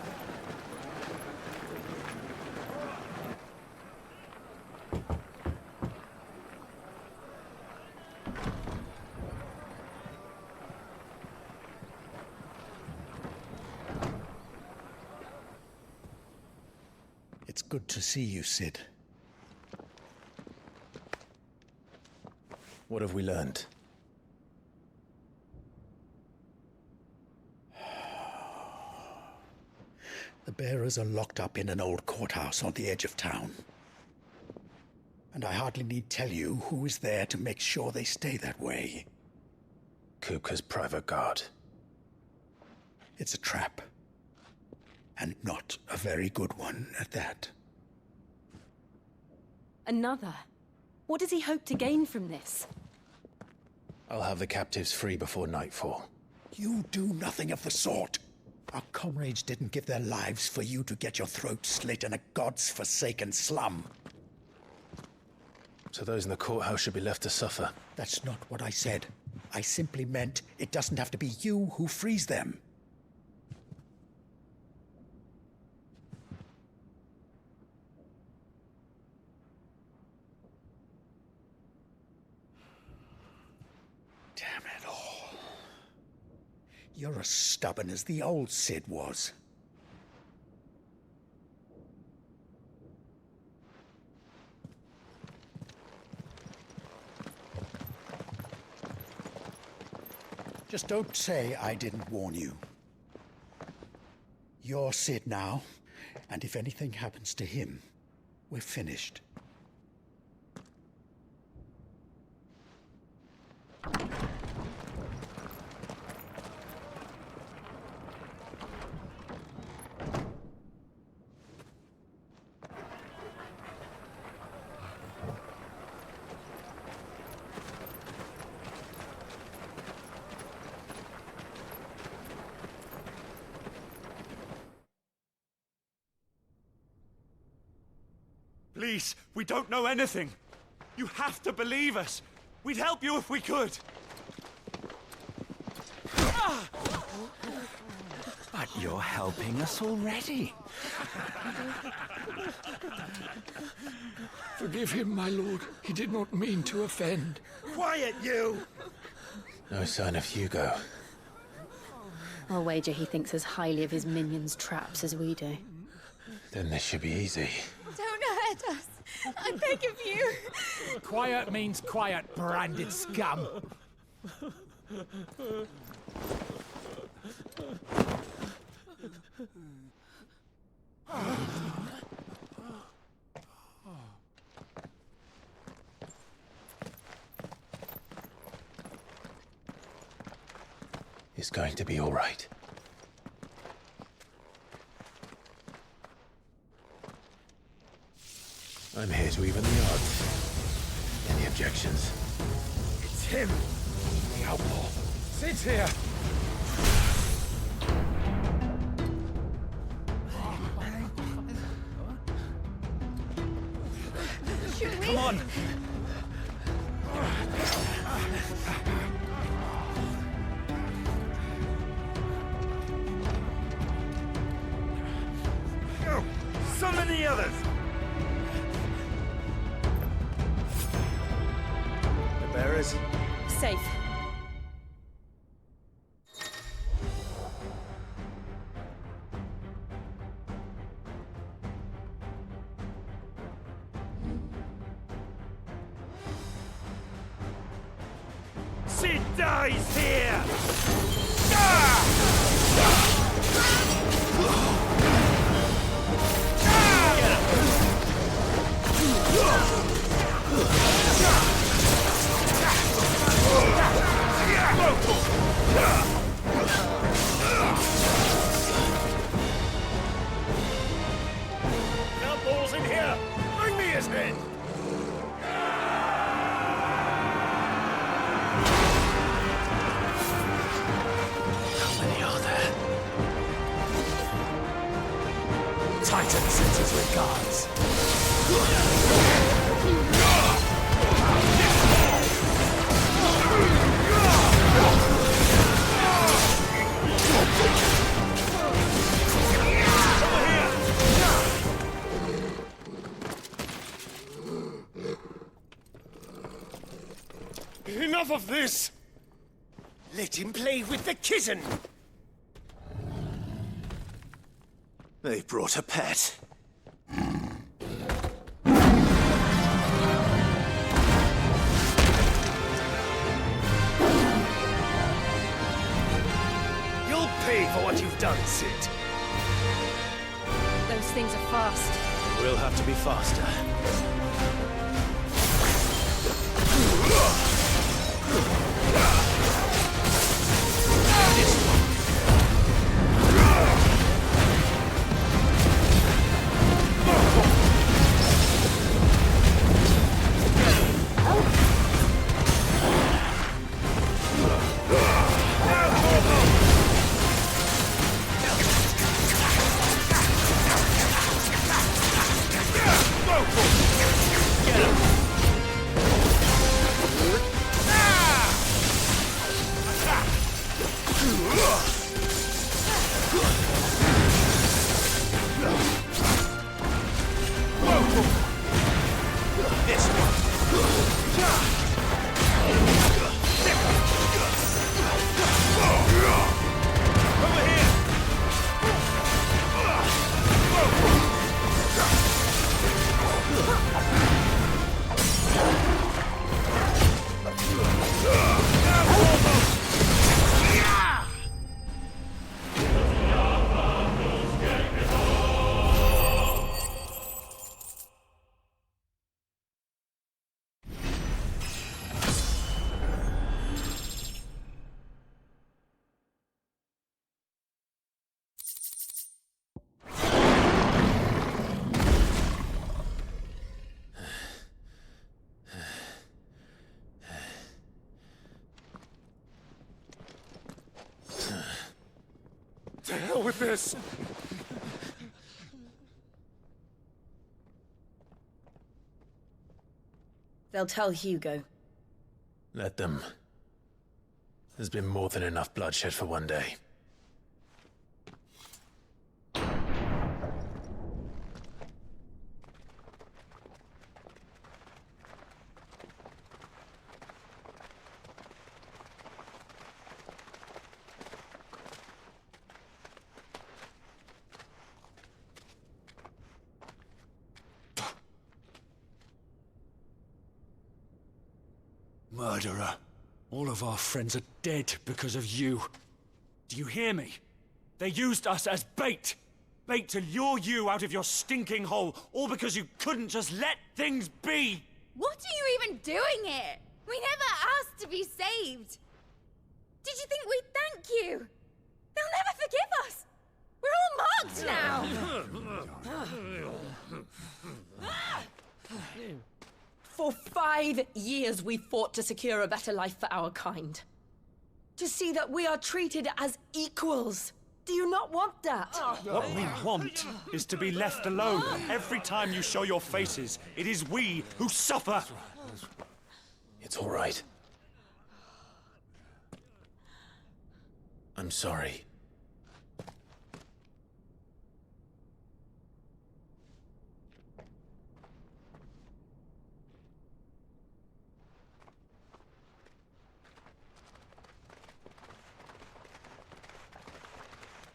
B: It's good to see you, Sid. What have we learned? The bearers are locked up in an old courthouse on the edge of town. And I hardly need tell you who is there to make sure they stay that way. Kuka's private guard. It's a trap. And not a very good one at that.
J: Another? What does he hope to gain from this?
B: I'll have the captives free before nightfall. You do nothing of the sort. Our comrades didn't give their lives for you to get your throat slit in a god's forsaken slum. So those in the courthouse should be left to suffer. That's not what I said. I simply meant it doesn't have to be you who frees them. Damn it all. You're as stubborn as the old Sid was. Just don't say I didn't warn you. You're Sid now, and if anything happens to him, we're finished.
I: Please, we don't know anything. You have to believe us. We'd help you if we could.
M: But you're helping us already.
P: Forgive him, my lord. He did not mean to offend.
I: Quiet, you!
B: No sign of Hugo.
F: I'll wager he thinks as highly of his minions' traps as we do.
B: Then this should be easy.
Q: Don't hurt us. I beg of you.
M: Quiet means quiet, branded scum.
B: It's going to be all right. I'm here to even the odds. Any objections?
I: It's him, the outlaw. Sit here. Come on. Go! Summon the others! The bearers?
F: Safe.
I: She dies here!
R: Got balls in here! Bring me his head!
M: Titan sends his regards.
I: Enough of this! Let him play with the kitten!
O: They brought a pet.
I: You'll pay for what you've done, Sid.
F: Those things are fast.
O: We'll have to be faster.
I: To hell with this!
C: They'll tell Hugo.
B: Let them. There's been more than enough bloodshed for one day.
I: Murderer. All of our friends are dead because of you. Do you hear me? They used us as bait. Bait to lure you out of your stinking hole, all because you couldn't just let things be.
T: What are you even doing here? We never asked to be saved. Did you think we'd thank you? They'll never forgive us. We're all marked now.
C: For 5 years we fought to secure a better life for our kind. To see that we are treated as equals. Do you not want that?
I: What we want is to be left alone. Every time you show your faces, it is we who suffer.
B: It's all right. I'm sorry.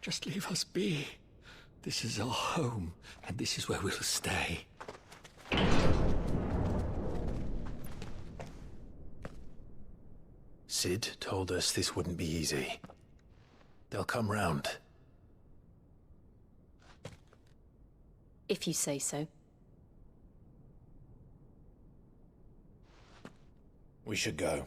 P: Just leave us be. This is our home, and this is where we'll stay.
B: Sid told us this wouldn't be easy. They'll come round.
C: If you say so.
B: We should go.